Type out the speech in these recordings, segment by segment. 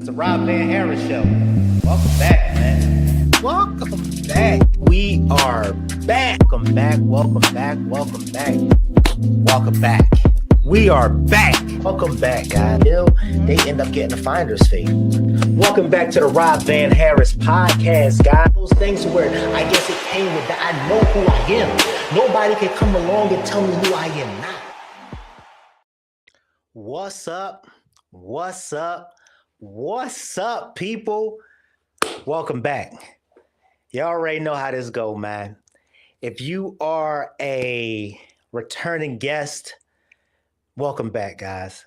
the Rob Van Harris Show. Welcome back, man. Welcome back. We are back. Welcome back. Welcome back. Welcome back. Welcome back. We are back. Welcome back, guys. They end up getting a finder's fee. Welcome back to the Rob Van Harris podcast, guys. Those things where I guess it came with that I know who I am. Nobody can come along and tell me who I am not. What's up? What's up? What's up, people? Welcome back. You already know how this go, man. If you are a returning guest, welcome back, guys.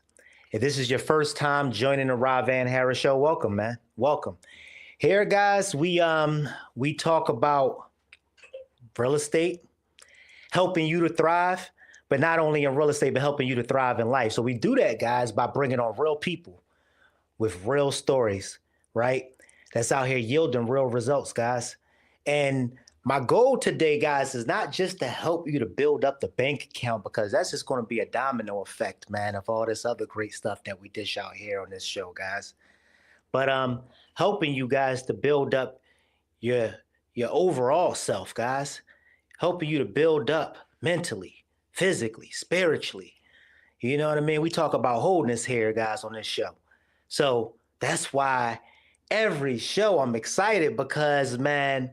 If this is your first time joining the Rob Van Harris Show, welcome, man. Welcome. Here, guys, we talk about real estate, helping you to thrive, but not only in real estate, but helping you to thrive in life. So we do that, guys, by bringing on real people with real stories, right? That's out here yielding real results, guys. And my goal today, guys, is not just to help you to build up the bank account, because that's just going to be a domino effect, man, of all this other great stuff that we dish out here on this show, guys. But helping you guys to build up your overall self, guys. Helping you to build up mentally, physically, spiritually. You know what I mean? We talk about wholeness here, guys, on this show. So that's why every show I'm excited, because, man,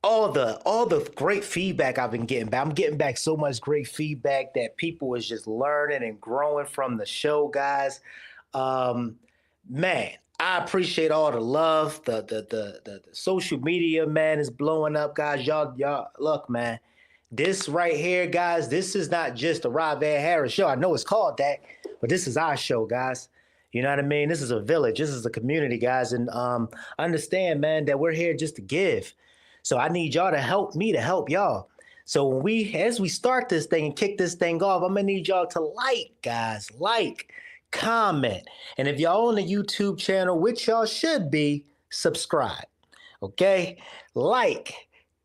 all the great feedback I've been getting back. I'm getting back so much great feedback that people is just learning and growing from the show, guys. Man, I appreciate all the love. The social media, man, is blowing up, guys. Y'all look, man. This right here, guys, this is not just a Rob Van Harris show. I know it's called that, but this is our show, guys. You know what I mean? This is a village. This is a community, guys. And understand, man, that we're here just to give. So I need y'all to help me to help y'all. So as we start this thing and kick this thing off, I'm going to need y'all to like, guys. Like, comment. And if y'all on the YouTube channel, which y'all should be, subscribe. Okay? Like,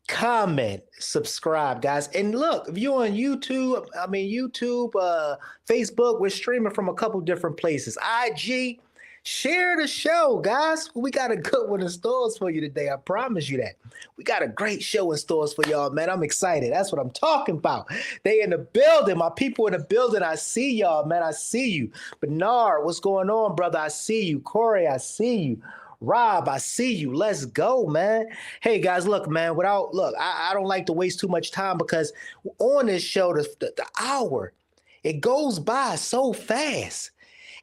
comment, subscribe, guys. And look, if you're on YouTube, Facebook, we're streaming from a couple different places. IG, share the show, guys. We got a good one in stores for you today. I promise you that. We got a great show in stores for y'all, man. I'm excited. That's what I'm talking about. They in the building. My people in the building. I see y'all, man. I see you. Bernard, what's going on, brother? I see you. Corey, I see you. Rob, I see you. Let's go, man. Hey, guys, look, man, I don't like to waste too much time, because on this show, the hour, it goes by so fast.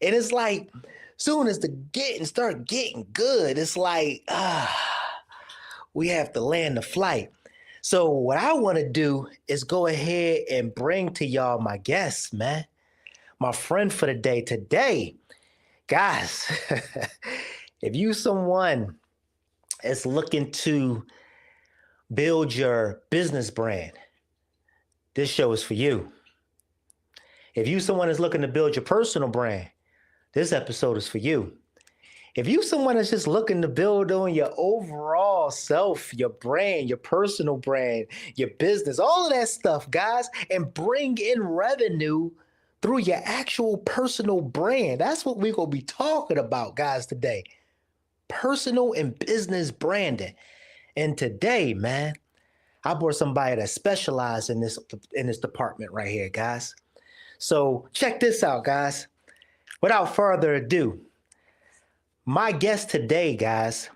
And it's like, soon as start getting good, it's like, we have to land the flight. So what I want to do is go ahead and bring to y'all my guest, man. My friend for the day today. Guys, if you someone is looking to build your business brand, this show is for you. If you someone is looking to build your personal brand, this episode is for you. If you someone that's just looking to build on your overall self, your brand, your personal brand, your business, all of that stuff, guys, and bring in revenue through your actual personal brand. That's what we're going to be talking about, guys, today. Personal and business branding. And today, man, I brought somebody that specializes in this department right here, guys. So check this out, guys. Without further ado, my guest today, guys,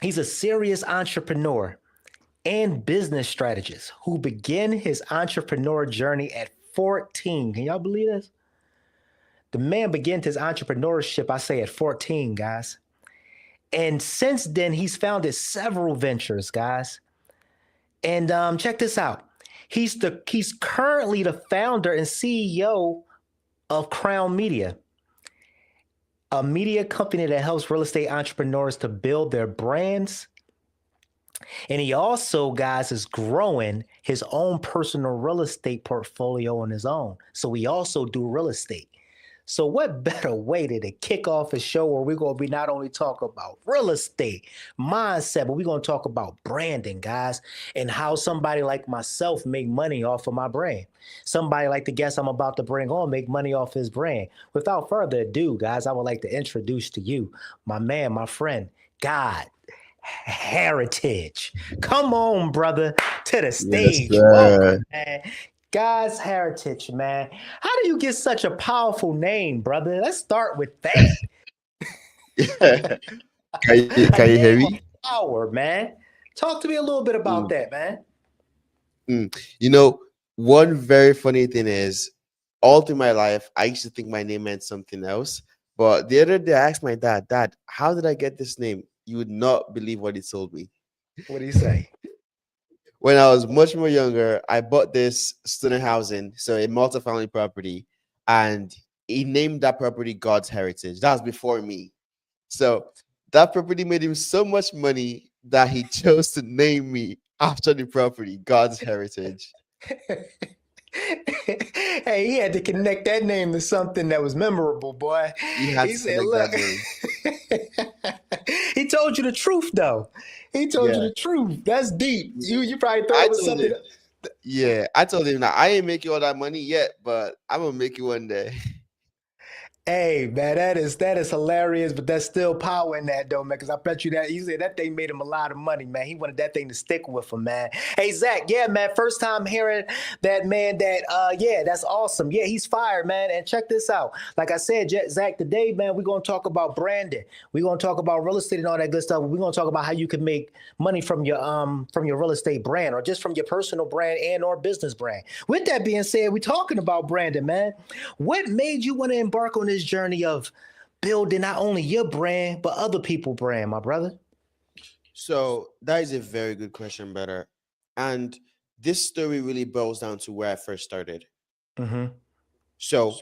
he's a serious entrepreneur and business strategist who began his entrepreneur journey at 14. Can y'all believe this? The man began his entrepreneurship, I say, at 14, guys. And since then, he's founded several ventures, guys. And check this out. He's currently the founder and CEO of Crown Media, a media company that helps real estate entrepreneurs to build their brands. And he also, guys, is growing his own personal real estate portfolio on his own. So we also do real estate. So, what better way to kick off a show where we're going to be not only talk about real estate, mindset, but we're going to talk about branding, guys, and how somebody like myself make money off of my brand. Somebody like the guest I'm about to bring on make money off his brand. Without further ado, guys, I would like to introduce to you my man, my friend, God Heritage. Come on, brother, to the Yes, stage. Welcome, sir. man. God's Heritage, man. How do you get such a powerful name, brother? Let's start with that. A Can you hear name of me? power, man. Talk to me a little bit about Mm, that, man. You know, one very funny thing is, all through my life, I used to think my name meant something else. But the other day, I asked my dad, "Dad, how did I get this name?" You would not believe what he told me. What do you say? When I was much more younger, I bought this student housing, so a multi-family property, and he named that property God's Heritage. That was before me. So that property made him so much money that he chose to name me after the property, God's Heritage. Hey, he had to connect that name to something that was memorable, boy. He had He to said, connect look, that name. he told you the truth, though. He told you Yeah. the truth. That's deep. You probably thought I it was told something. him, yeah, I told him that I ain't making all that money yet, but I'm gonna make it one day. Hey man, that is hilarious, but there's still power in that though, man. Because I bet you that he said that thing made him a lot of money, man. He wanted that thing to stick with him, man. Hey Zach, yeah, man, first time hearing that, man. Yeah, that's awesome. Yeah, he's fired, man. And check this out. Like I said, Zach, today, man, we're gonna talk about branding. We're gonna talk about real estate and all that good stuff. We're gonna talk about how you can make money from your real estate brand or just from your personal brand and or business brand. With that being said, we're talking about branding, man. What made you want to embark on this journey of building not only your brand but other people's brand, my brother? So that is a very good question, brother. And this story really boils down to where I first started. Mm-hmm. So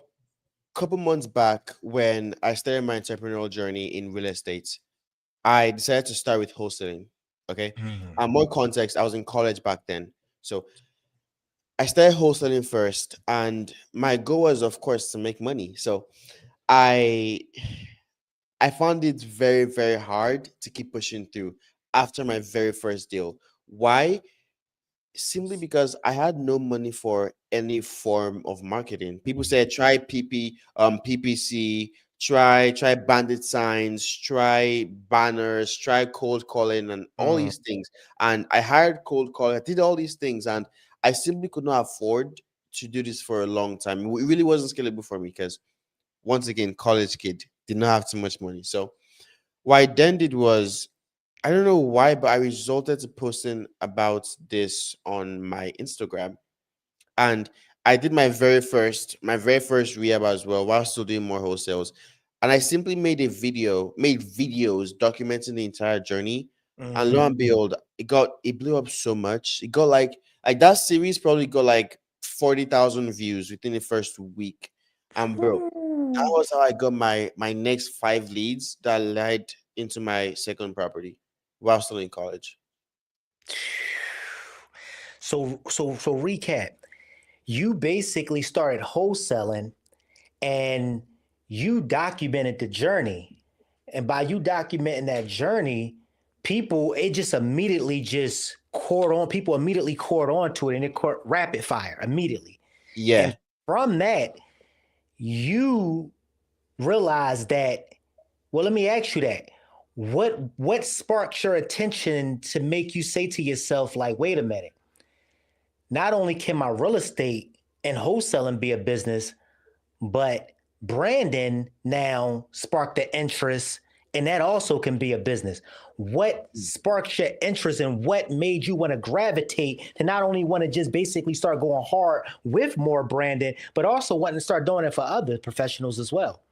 couple months back, when I started my entrepreneurial journey in real estate, I decided to start with wholesaling. Okay. Mm-hmm. And more context, I was in college back then. So I started wholesaling first, and my goal was, of course, to make money. So I I found it very, very hard to keep pushing through after my very first deal. Why? Simply because I had no money for any form of marketing. People said try PPC, try bandit signs, try banners, try cold calling, and all Mm. these things. And I hired cold calling. I did all these things, and I simply could not afford to do this for a long time. It really wasn't scalable for me because, once again, college kid, did not have too much money. So what I then did was, I don't know why, but I resorted to posting about this on my Instagram, and I did my very first rehab as well while still doing more wholesales. And I simply made videos documenting the entire journey. And lo Mm. and behold, it blew up so much. It got like that series probably got like 40,000 views within the first week. And bro, that Ooh. was how I got my next five leads that led into my second property while still in college. So recap. You basically started wholesaling and you documented the journey. And by you documenting that journey, people it just immediately just caught on. People immediately caught on to it and it caught rapid fire immediately. And Yeah. from that, you realized that, well, let me ask you that. What sparked your attention to make you say to yourself, like, wait a minute, not only can my real estate and wholesaling be a business, but branding now sparked the interest, and that also can be a business. What sparked your interest and what made you want to gravitate to not only want to just basically start going hard with more branding, but also wanting to start doing it for other professionals as well?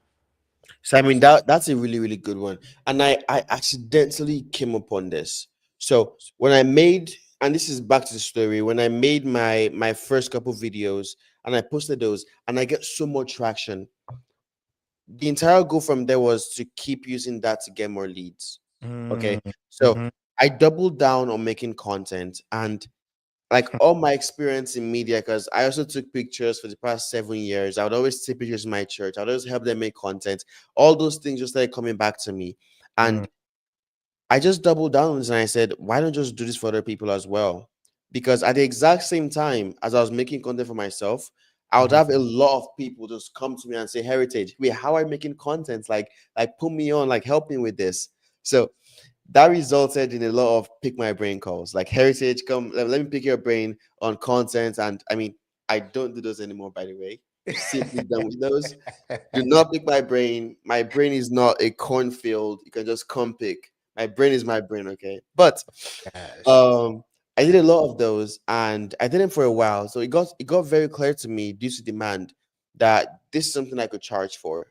So I mean that's a really, really good one. And I accidentally came upon this. So when I made, and this is back to the story, when I made my first couple videos and I posted those and I get so much traction, the entire goal from there was to keep using that to get more leads. Okay. Mm-hmm. So I doubled down on making content, and like all my experience in media, because I also took pictures for the past 7 years. I would always take pictures in my church. I would always help them make content. All those things just started coming back to me. Mm, And I just doubled down on this and I said, why don't just do this for other people as well? Because at the exact same time as I was making content for myself, I would mhm. have a lot of people just come to me and say, Heritage, wait, how are you making content? Like put me on, like help me with this. So that resulted in a lot of pick my brain calls. Like Heritage, come, let me pick your brain on content. And I mean, I don't do those anymore, by the way. Simply done with those. Do not pick my brain. My brain is not a cornfield. You can just come pick. My brain is my brain, okay? But Gosh. um I did a lot of those and I did them for a while. So it got very clear to me due to demand that this is something I could charge for.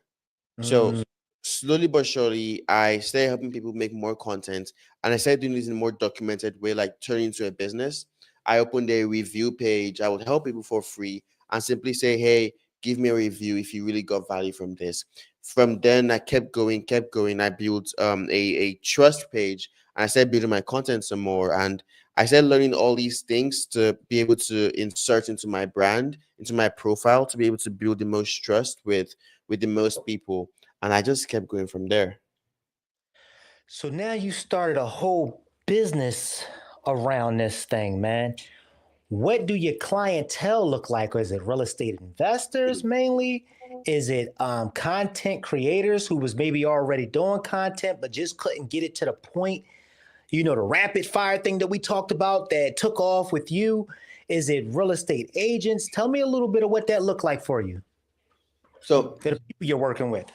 So Mm, slowly but surely, I started helping people make more content, and I started doing this in a more documented way, like turning into a business. I opened a review page. I would help people for free and simply say, "Hey, give me a review if you really got value from this." From then, I kept going, kept going. I built a trust page, and I started building my content some more, and I started learning all these things to be able to insert into my brand, into my profile, to be able to build the most trust with the most people, and I just kept going from there. so now you started a whole business around this thing, man. What do your clientele look like? Or is it real estate investors mainly? Is it content creators who was maybe already doing content but just couldn't get it to the point? You know, the rapid fire thing that we talked about that took off with you. Is it real estate agents? Tell me a little bit of what that looked like for you, So for the people you're working with.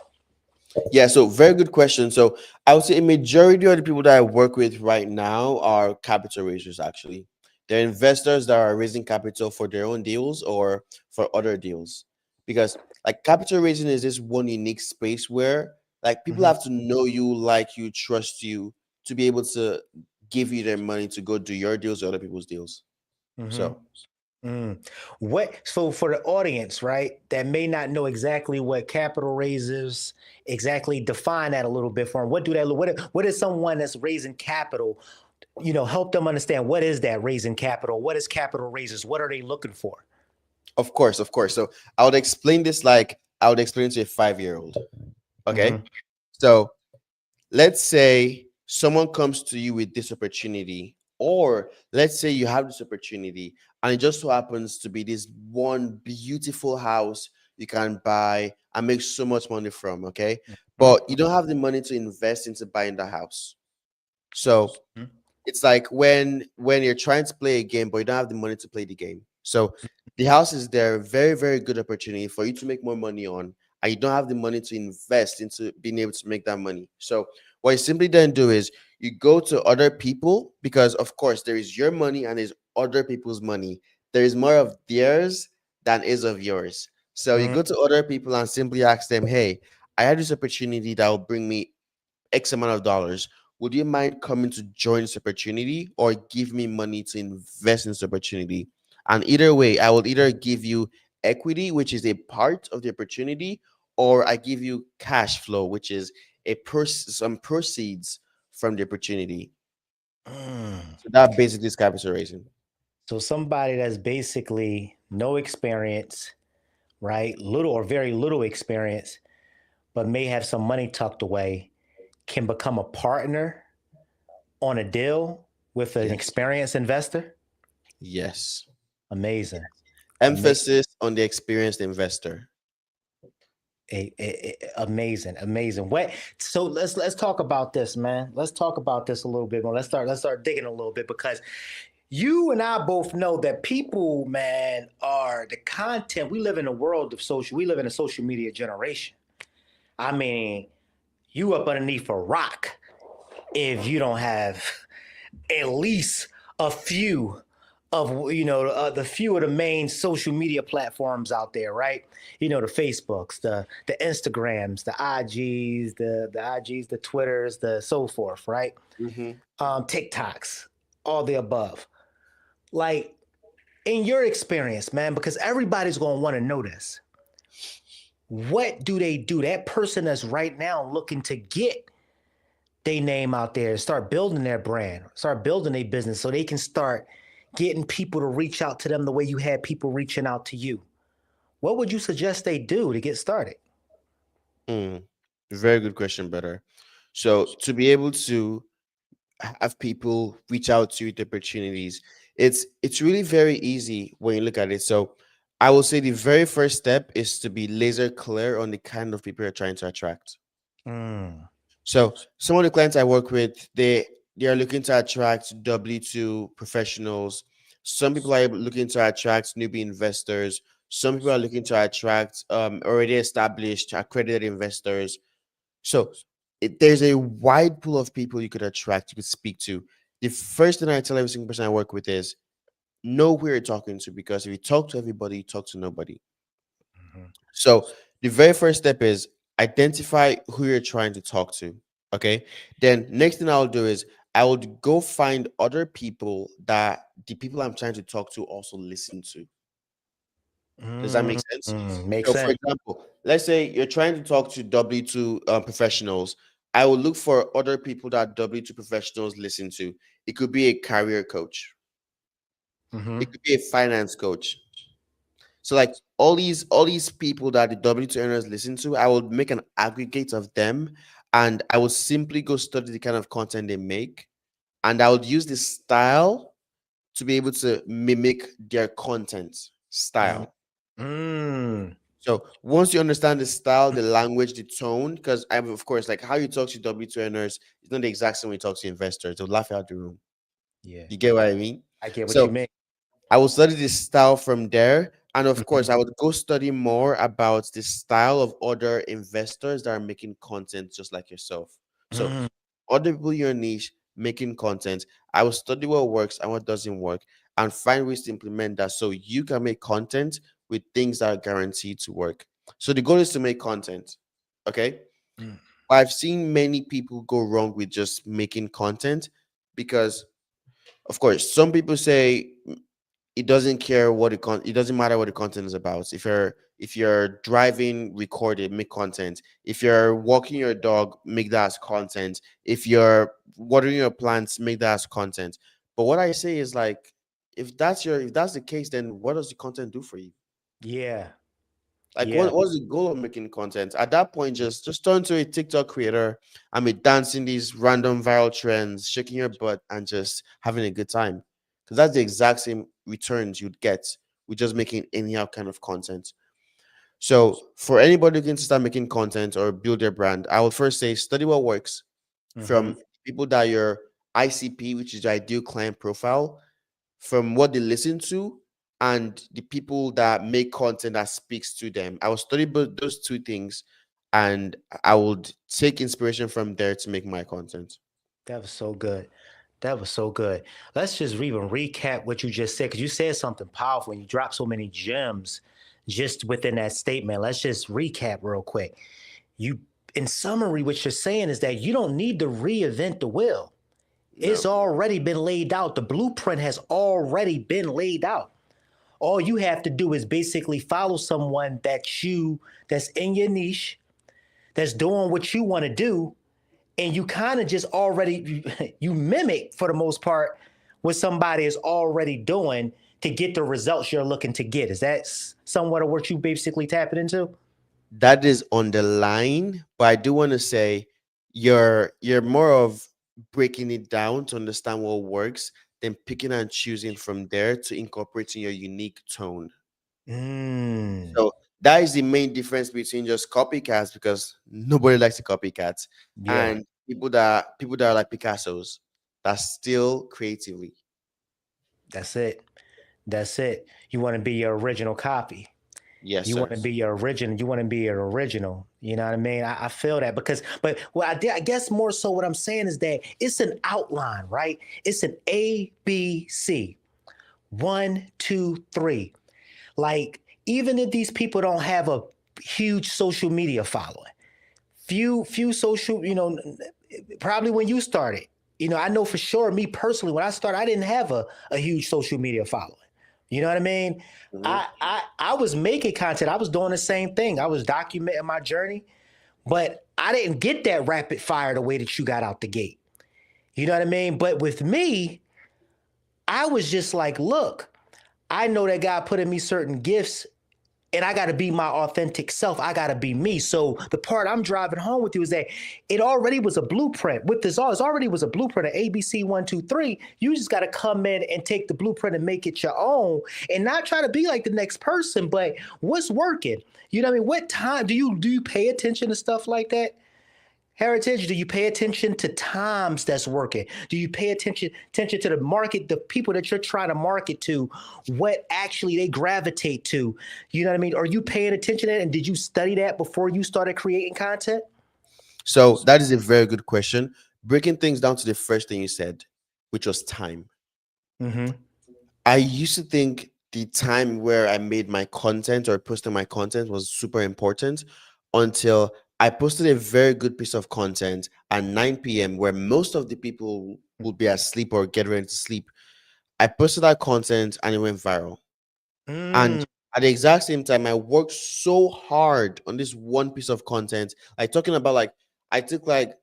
yeah, so very good question. So I would say a majority of the people that I work with right now are capital raisers. Actually, they're investors that are raising capital for their own deals or for other deals. Because like capital raising is this one unique space where like people Mhm, have to know you, like you, trust you to be able to give you their money to go do your deals or other people's deals. mhm. So What so for the audience, right, that may not know exactly what capital raises exactly define that a little bit for them. What do that what is someone that's raising capital, you know, help them understand what is that raising capital? What is capital raises? What are they looking for? of course, of course. So I would explain this like I would explain to a 5 year old. Okay. Mhm, So let's say someone comes to you with this opportunity, or let's say you have this opportunity, and it just so happens to be this one beautiful house you can buy and make so much money from. Okay. mhm, But you don't have the money to invest into buying the house. So mhm, it's like when you're trying to play a game but you don't have the money to play the game. So the house is there, very very good opportunity for you to make more money on, and you don't have the money to invest into being able to make that money. So what you simply then do is you go to other people, because of course there is your money and there's other people's money. There is more of theirs than is of yours. So you mhm, go to other people and simply ask them, hey, I had this opportunity that will bring me X amount of dollars. Would you mind coming to join this opportunity or give me money to invest in this opportunity? And either way, I will either give you equity, which is a part of the opportunity, or I give you cash flow, which is some proceeds from the opportunity. mm. So that basically is capital raising. So somebody that's basically no experience, right? Little or very little experience, but may have some money tucked away, can become a partner on a deal with an Yes. experienced investor. Yes. Amazing. Ama- Emphasis on the experienced investor. amazing, amazing. What? So let's talk about this, man. Let's talk about this a little bit more. Let's start digging a little bit because you and I both know that people, man, are the content. We live in a world of social. We live in a social media generation. I mean, you up underneath a rock if you don't have at least a few of the few of the main social media platforms out there, right? You know, the Facebooks, the Instagrams, the IGs, the Twitters, the so forth, right? Mhm. TikToks, all the above. Like in your experience, man, because everybody's gonna want to know this. What do they do? That person that's right now looking to get they name out there, start building their brand, start building a business so they can start getting people to reach out to them the way you had people reaching out to you? What would you suggest they do to get started? Mm, very good question, brother. So to be able to have people reach out to you with opportunities, it's really very easy when you look at it. So I will say the very first step is to be laser clear on the kind of people you're trying to attract. Mm, So some of the clients I work with, they are looking to attract W2 professionals. Some people are looking to attract newbie investors. Some people are looking to attract already established accredited investors. So there's a wide pool of people you could attract, you could speak to. The first thing I tell every single person I work with is know who you're talking to, because if you talk to everybody, you talk to nobody. mhm, So the very first step is identify who you're trying to talk to. Okay. Then next thing I'll do is I would go find other people that the people I'm trying to talk to also listen to. Does that make sense? makes So, for sense. example, let's say you're trying to talk to W2 professionals. I will look for other people that W2 professionals listen to. It could be a career coach, it Hmm. could be a finance coach. So, like all these people that the W2 earners listen to, I will make an aggregate of them, and I will simply go study the kind of content they make, and I would use the style to be able to mimic their content style. Mm, So once you understand the style, the language, the tone, because I'm of course like how you talk to W2 earners is not the exact same way you talk to investors. They'll laugh out the room. yeah, You get what I mean? I get what you So mean. I will study this style from there. And of Mhm, course, I would go study more about the style of other investors that are making content just like yourself. So mm, other people in your niche making content. I will study what works and what doesn't work and find ways to implement that so you can make content with things that are guaranteed to work. So the goal is to make content. Okay. mm. I've seen many people go wrong with just making content because, of course, some people say it doesn't care what it doesn't matter what the content is about. If you're driving, record it, make content. If you're walking your dog, make that as content. If you're watering your plants, make that as content. But what I say is like, if that's the case, then what does the content do for you? Yeah, Like yeah. what's the goal of making content? At that point, just turn to a TikTok creator and be dancing these random viral trends, shaking your butt and just having a good time. Because that's the exact same returns you'd get with just making anyhow kind of content. So for anybody looking to start making content or build their brand, I would first say study what works Hmm. from people that your ICP, which is your ideal client profile, from what they listen to and the people that make content that speaks to them. I will study both those two things and I would take inspiration from there to make my content. That was so good. That was so good. Let's just even recap what you just said because you said something powerful and you dropped so many gems just within that statement. Let's just recap real quick. You, in summary, what you're saying is that you don't need to reinvent the wheel. It's No. already been laid out. The blueprint has already been laid out. All you have to do is basically follow someone that's in your niche, that's doing what you want to do, and you kind of just already you mimic for the most part what somebody is already doing to get the results you're looking to get. Is that somewhat of what you basically tapping into? That is on the line, but I do want to say you're more of breaking it down to understand what works, then picking and choosing from there to incorporating your unique tone. Mm, So that is the main difference between just copycats, because nobody likes the copycats, yeah, and people that are like Picasso's that still creatively. that's it. That's it. You want to be your original copy. Yes, You want sir. to be your original. You want to be your original. You know what I mean? I feel that because, but well, I guess more so what I'm saying is that it's an outline, right? It's an ABC. 1, 2, 3. Like, even if these people don't have a huge social media following, few social, probably when you started, I know for sure, me personally, when I started, I didn't have a huge social media following. You know what I mean? Mhm. I was making content. I was doing the same thing. I was documenting my journey, but I didn't get that rapid fire the way that you got out the gate. You know what I mean? But with me, I was just like, look, I know that God put in me certain gifts and I got to be my authentic self. I got to be me. So the part I'm driving home with you is that it already was a blueprint with this all. It already was a blueprint of ABC 1, 2, 3. You just got to come in and take the blueprint and make it your own and not try to be like the next person, but what's working? You know what I mean? What time do you pay attention to stuff like that? Heritage, do you pay attention to times that's working? Do you pay attention to the market, the people that you're trying to market to, what actually they gravitate to? You know what I mean? Are you paying attention to that? And did you study that before you started creating content? So that is a very good question. Breaking things down to the first thing you said, which was time. Mm-hmm. I used to think the time where I made my content or posted my content was super important until I posted a very good piece of content at 9 p.m. where most of the people would be asleep or get ready to sleep. I posted that content and it went viral. And Mm. at the exact same time, I worked so hard on this one piece of content. Like talking about like I took like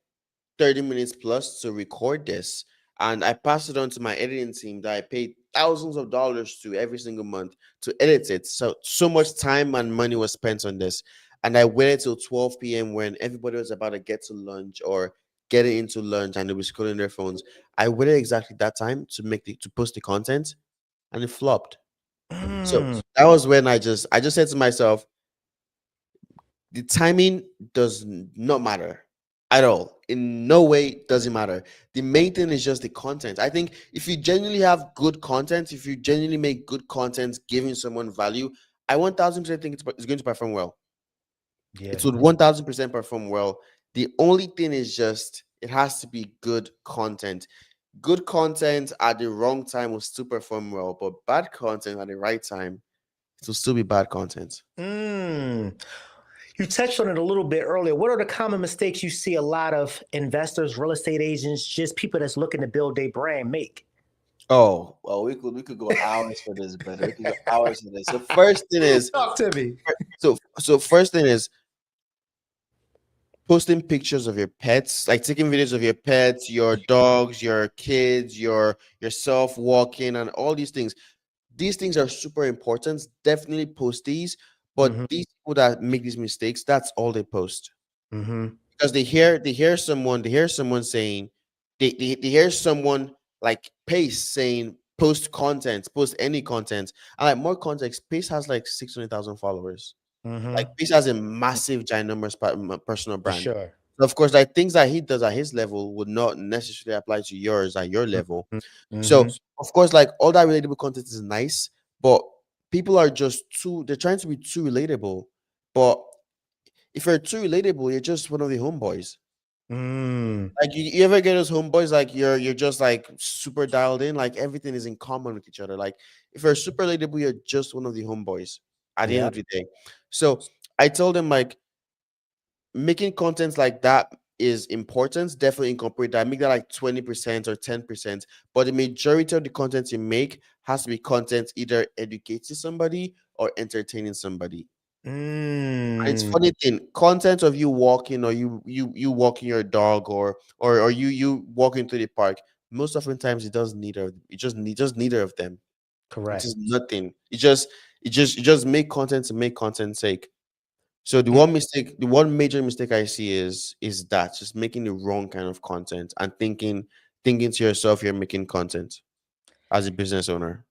30 minutes plus to record this. And I passed it on to my editing team that I paid thousands of dollars to every single month to edit it. So much time and money was spent on this. And I waited till 12 p.m. when everybody was about to get to lunch or getting into lunch and they were scrolling their phones. I waited exactly that time to post the content and it flopped. So Mm. that was when I just said to myself, the timing does not matter at all. In no way does it matter. The main thing is just the content. I think if you genuinely have good content, if you genuinely make good content giving someone value, I 1000% think it's going to perform well. Yeah. It would 1000% perform well. The only thing is just it has to be good content. Good content at the wrong time will still perform well, but bad content at the right time, it will still be bad content. Mm. You touched on it a little bit earlier. What are the common mistakes you see a lot of investors, real estate agents, just people that's looking to build their brand make? Oh, well, we could go hours for this, brother. We could go hours for this. So first thing is Talk to me. so first thing is posting pictures of your pets, like taking videos of your pets, your dogs, your kids, yourself walking, and all these things. These things are super important. Definitely post these, but Mm-hmm. these people that make these mistakes, that's all they post Mm-hmm. because they hear someone saying they hear someone like Pace saying post content, post any content. And like more context, Pace has like 600,000 followers. Like Mm-hmm. Pace has a massive ginormous personal For brand. sure. So of course, like things that he does at his level would not necessarily apply to yours at your level. So Mm-hmm. of course, like all that relatable content is nice, but people are just they're trying to be too relatable. But if you're too relatable, you're just one of the homeboys. Mm. Like you ever get those homeboys like you're just like super dialed in, like everything is in common with each other. Like if you're super relatable, you're just one of the homeboys at the end Yeah. of the day. So I told them like making content like that is important. Definitely incorporate that. Make that like 20% or 10%. But the majority of the content you make has to be content either educating somebody or entertaining somebody. And it's Mm. funny thing, content of you walking or you walking your dog or you walking through the park. Most oftentimes it does neither. It just neither of them. It Correct. is nothing. It just make content to make content's sake. So the one major mistake I see is that just making the wrong kind of content and thinking to yourself you're making content as a business owner.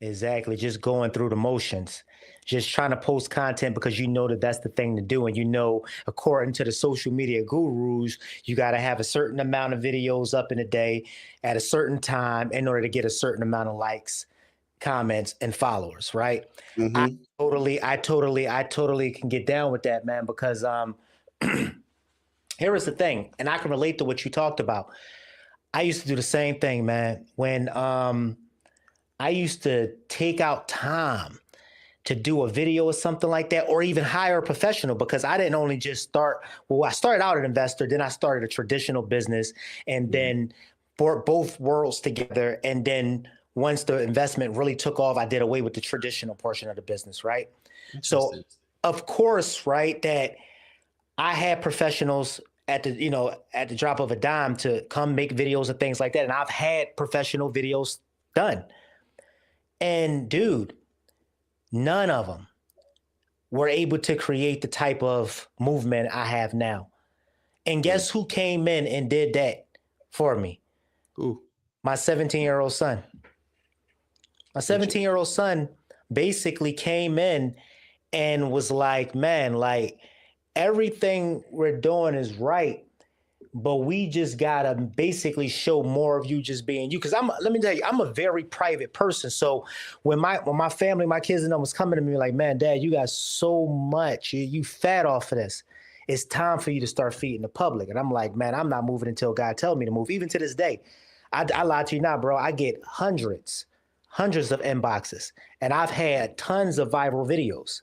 Exactly. Just going through the motions, just trying to post content because you know that that's the thing to do. And you know, according to the social media gurus, you got to have a certain amount of videos up in a day at a certain time in order to get a certain amount of likes, comments, and followers, right? I Mm-hmm. I totally can get down with that, man, because here is the thing, and I can relate to what you talked about. I used to do the same thing, man. When I used to take out time to do a video or something like that, or even hire a professional because I didn't only just start. Well, I started out an investor, then I started a traditional business, and then brought both worlds together. And then once the investment really took off, I did away with the traditional portion of the business, right? So, Interesting. of course, right, that I had professionals at the drop of a dime to come make videos and things like that, and I've had professional videos done. And dude, none of them were able to create the type of movement I have now. And Mm. guess who came in and did that for me? Ooh, My 17-year-old son. My interesting. 17-year-old son basically came in and was like, man, like everything we're doing is right, but we just gotta basically show more of you just being you. Cause let me tell you, I'm a very private person. So when my family, my kids and them was coming to me like, man, dad, you got so much, you fat off of this. It's time for you to start feeding the public. And I'm like, man, I'm not moving until God tells me to move. Even to this day, I lie to you not, bro. I get hundreds of inboxes, and I've had tons of viral videos.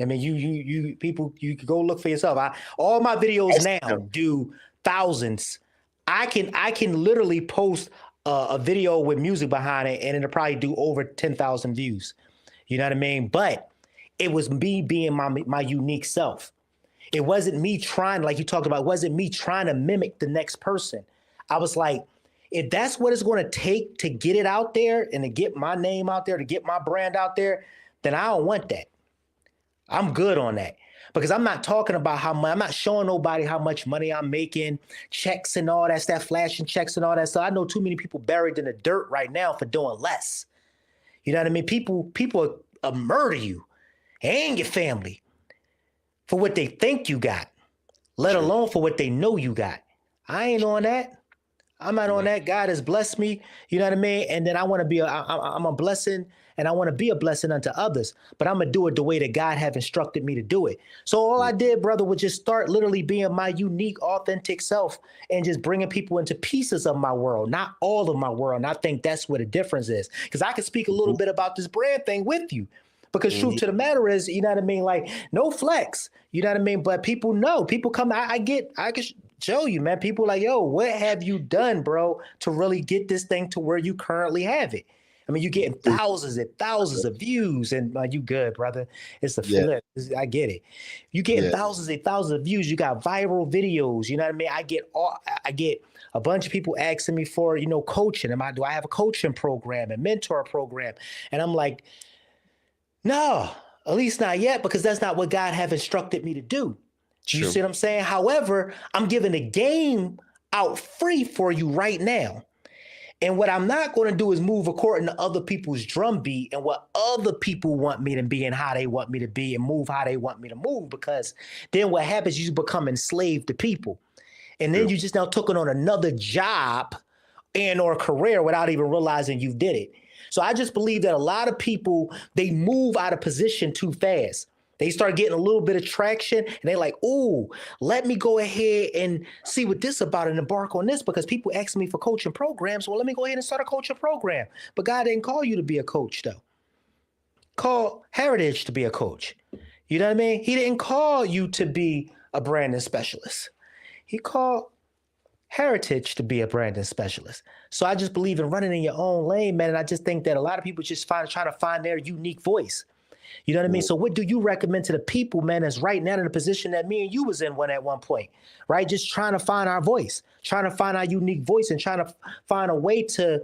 I mean, you people, you can go look for yourself. All my videos I see now them. do thousands. I can literally post a video with music behind it, and it'll probably do over 10,000 views. You know what I mean? But it was me being my unique self. It wasn't me trying, like you talked about, it wasn't me trying to mimic the next person. I was like, if that's what it's going to take to get it out there and to get my name out there, to get my brand out there, then I don't want that. I'm good on that because I'm not talking about how much, I'm not showing nobody how much money I'm making, checks and all that stuff, flashing checks and all that stuff. I know too many people buried in the dirt right now for doing less. You know what I mean? People murder you and your family for what they think you got, let True. alone for what they know you got. I ain't on that. I'm not on Yeah. that. God has blessed me. You know what I mean? And then I want to be I'm a blessing, and I want to be a blessing unto others. But I'm gonna do it the way that God have instructed me to do it. So all Mm. I did, brother, was just start literally being my unique, authentic self, and just bringing people into pieces of my world, not all of my world. And I think that's where the difference is. Because I can speak a little Mhm. bit about this brand thing with you. Because truth Mhm. to the matter is, you know what I mean? Like, no flex. You know what I mean? But people know. People come, I can show you, man. People like, yo, what have you done, bro, to really get this thing to where you currently have it? I mean, you're getting thousands and thousands of views, and you good, brother. It's a Yeah. flip. I get it. You getting Yeah. thousands and thousands of views. You got viral videos. You know what I mean? I get a bunch of people asking me for, coaching. Do I have a coaching program and mentor program? And I'm like, no, at least not yet, because that's not what God have instructed me to do. You True. see what I'm saying? However, I'm giving the game out free for you right now. And what I'm not going to do is move according to other people's drumbeat and what other people want me to be and how they want me to be and move how they want me to move. Because then what happens, you become enslaved to people. And then True. you just now took on another job and or career without even realizing you did it. So I just believe that a lot of people, they move out of position too fast. They start getting a little bit of traction and they're like, oh, let me go ahead and see what this about and embark on this because people ask me for coaching programs. Well, let me go ahead and start a coaching program. But God didn't call you to be a coach, though. Call Heritage to be a coach. You know what I mean? He didn't call you to be a branding specialist. He called Heritage to be a branding specialist. So I just believe in running in your own lane, man. And I just think that a lot of people just trying to find their unique voice. You know what I mean? Mm. So what do you recommend to the people, man, that's right now in the position that me and you was in at one point, right? Just trying to find our voice, trying to find our unique voice and trying to find a way to,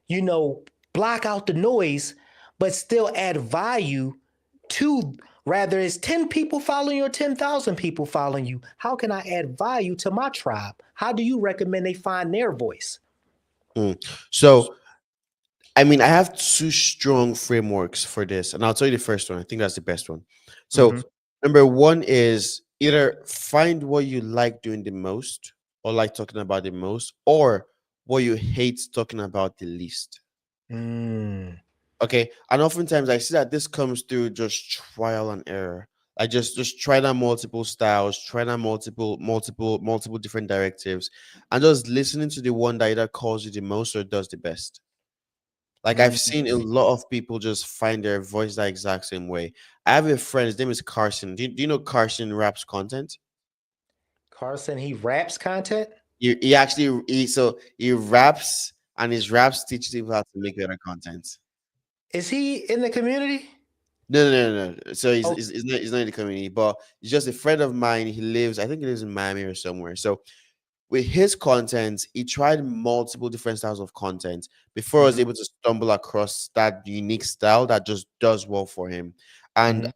you know, block out the noise, but still add value to, rather it's 10 people following you or 10,000 people following you. How can I add value to my tribe? How do you recommend they find their voice? Mm. So, I mean, I have two strong frameworks for this, and I'll tell you the first one. I think that's the best one. So, Mm-hmm. number one is either find what you like doing the most or like talking about the most, or what you hate talking about the least. Mm. Okay. And oftentimes I see that this comes through just trial and error. I just try out multiple styles, try out multiple different directives, and just listening to the one that either calls you the most or does the best. Like I've seen a Mm. lot of people just find their voice the exact same way. I have a friend, his name is Carson. Do you know Carson raps content? Carson, he raps content. He actually he raps and his raps teach people how to make better content. Is he in the community? No. So Oh, he's not in the community, but he's just a friend of mine. He lives, I think he lives in Miami or somewhere. So with his content, he tried multiple different styles of content before I was Mhm, able to stumble across that unique style that just does well for him. And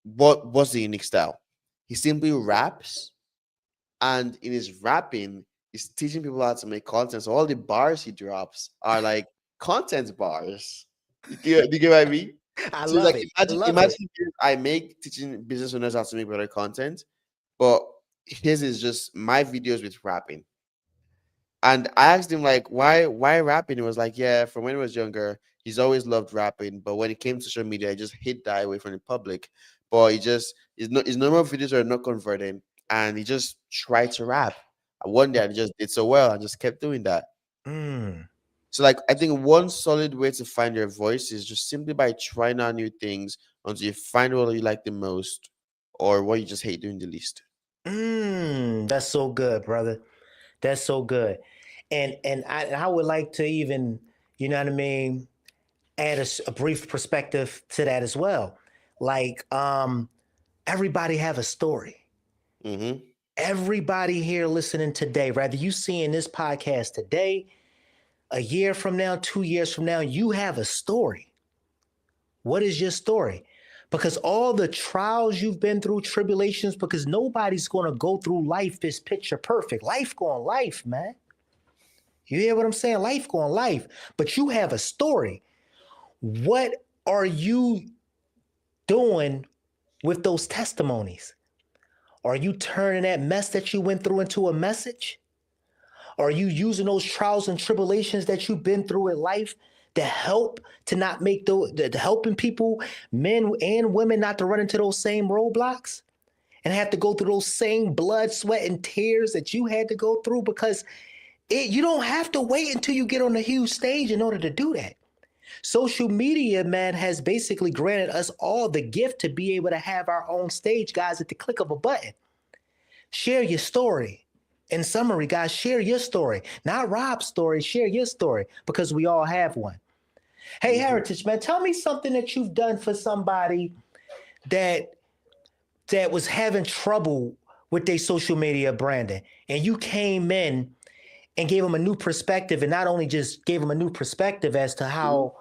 mhm. what's the unique style? He simply raps, and in his rapping, he's teaching people how to make content. So all the bars he drops are like content bars. You get what I mean? I So love like it. I love imagine it. videos I make teaching business owners how to make better content, but his is just my videos with rapping. And I asked him like, why rapping? He was like, yeah, from when he was younger, he's always loved rapping, but when it came to social media, he just hid that away from the public. But he just his normal videos are not converting, and he just tried to rap. And one day, and he just did so well, and just kept doing that. Mm. So, like, I think one solid way to find your voice is just simply by trying out new things until you find what you like the most, or what you just hate doing the least. That's so good, brother. That's so good. And I would like to even, you know what I mean, add a brief perspective to that as well. Like, everybody have a story. Mm-hmm. Everybody here listening today, rather you seeing this podcast today, a year from now, 2 years from now, you have a story. What is your story? Because all the trials you've been through, tribulations, because nobody's going to go through life this picture perfect. Life going life, man. You hear what I'm saying? Life going life. But you have a story. What are you doing with those testimonies? Are you turning that mess that you went through into a message? Are you using those trials and tribulations that you've been through in life to help to not make those, to helping people, men and women, not to run into those same roadblocks and have to go through those same blood, sweat, and tears that you had to go through? Because you don't have to wait until you get on a huge stage in order to do that. Social media, man, has basically granted us all the gift to be able to have our own stage, guys, at the click of a button. Share your story. In summary, guys, share your story. Not Rob's story, share your story because we all have one. Hey, Mm-hmm. Heritage, man, tell me something that you've done for somebody that was having trouble with their social media branding and you came in and gave them a new perspective, and not only just gave them a new perspective as to how,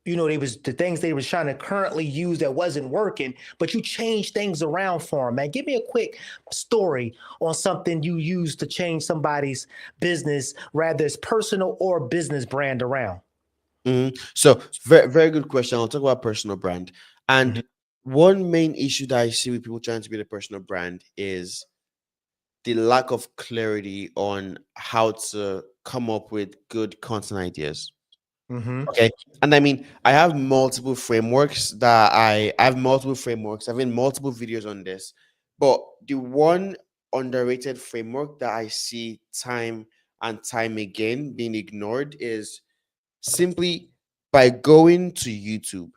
they was the things they was trying to currently use that wasn't working, but you changed things around for them, man. Give me a quick story on something you used to change somebody's business, rather it's personal or business brand around. So very very good question. I'll talk about personal brand. Mhm. And one main issue that I see with people trying to build a personal brand is the lack of clarity on how to come up with good content ideas. Mhm. Okay. And I mean, I have multiple frameworks that I have multiple frameworks. I've made multiple videos on this. But the one underrated framework that I see time and time again being ignored is simply by going to YouTube.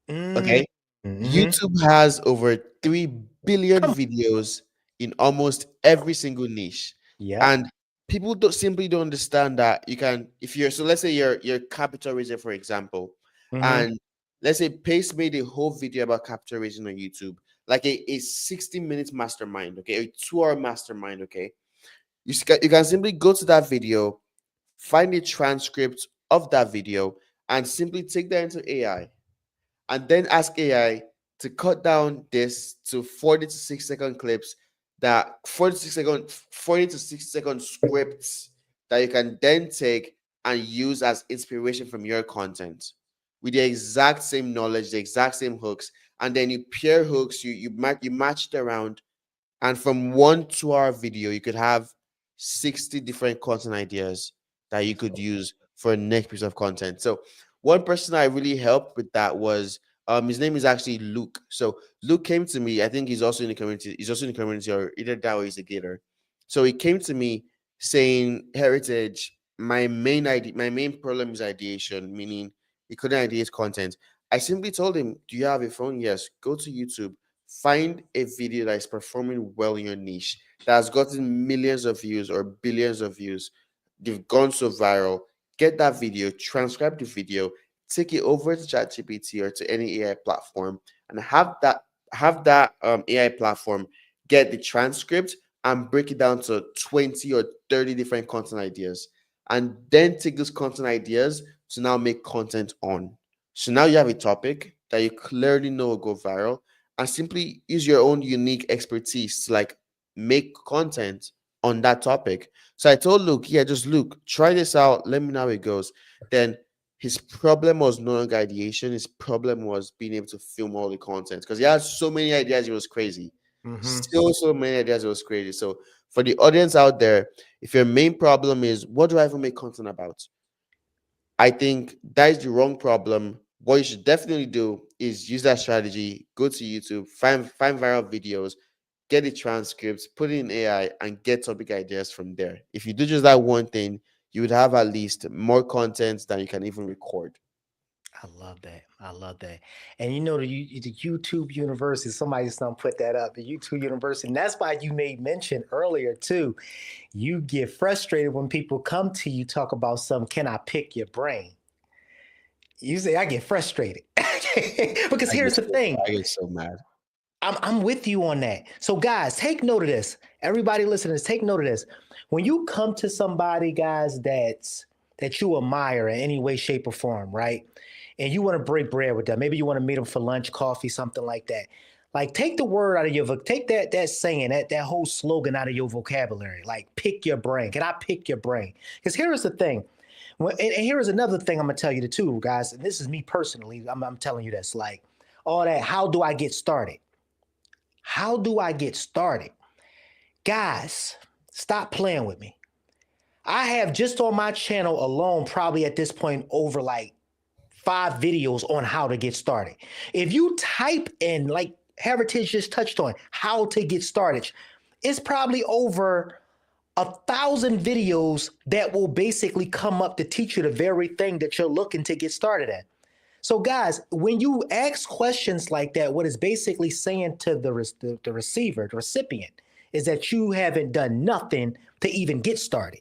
Mm. Okay. Mhm. YouTube has over 3 billion Come. videos in almost every single niche. Yep. And people simply don't understand that you can, if you're, so let's say you're capital raiser, for example, Mhm. and let's say Pace made a whole video about capital raising on YouTube, like a 60-minute mastermind, okay, a 2 hour mastermind, okay. You can simply go to that video, find a transcript of that video, and simply take that into AI and then ask AI to cut down this to 40 to 6 second clips, that 40 to 60 second scripts that you can then take and use as inspiration from your content with the exact same knowledge, the exact same hooks, and then you pair hooks, you match it around, and from 1 2 hour video, you could have 60 different content ideas that you could use for a next piece of content. So one person I really helped with that was his name is actually Luke. So Luke came to me. I think he's also in the community. He's also in the community, or either that or he's a gator. So he came to me saying, Heritage, my main problem is ideation, meaning he couldn't ideate content. I simply told him, do you have a phone? Yes. Go to YouTube, find a video that is performing well in your niche, that has gotten millions of views or billions of views. They've gone so viral. Get that video, transcribe the video, take it over to ChatGPT or to any AI platform, and have that AI platform get the transcript, and break it down to 20 or 30 different content ideas, and then take those content ideas to now make content on. So now you have a topic that you clearly know will go viral, and simply use your own unique expertise to like make content on that topic. So I told Luke, yeah, just Luke, try this out. Let me know how it goes. Then his problem was no longer ideation. His problem was being able to film all the content because he had so many ideas. It was crazy. Mm-hmm. Still, so many ideas. It was crazy. So for the audience out there, if your main problem is what do I even make content about, I think that is the wrong problem. What you should definitely do is use that strategy. Go to YouTube, find viral videos, get the transcripts, put it in AI, and get topic ideas from there. If you do just that one thing, you would have at least more content than you can even record. I love that. I love that. And you know the YouTube University. Somebody just don't put that up. The YouTube University, and that's why you made mention earlier too. You get frustrated when people come to you talk about something. Can I pick your brain? You say I get frustrated because I get here's the so, thing. I get so mad. I'm with you on that. So guys, take note of this. Everybody listening, take note of this. When you come to somebody, guys, that you admire in any way, shape, or form, right? And you want to break bread with them. Maybe you want to meet them for lunch, coffee, something like that. Like take the word out of your take that saying, that whole slogan out of your vocabulary. Like pick your brain. Can I pick your brain? Because here is the thing. And here is another thing I'm gonna tell you too, guys. And this is me personally. I'm telling you this. Like all that. How do I get started? How do I get started? Guys, stop playing with me. I have just on my channel alone, probably at this point, over like 5 videos on how to get started. If you type in, like Heritage just touched on, how to get started, it's probably over 1,000 videos that will basically come up to teach you the very thing that you're looking to get started at. So, guys, when you ask questions like that, what it's basically saying to the receiver, the recipient, is that you haven't done nothing to even get started.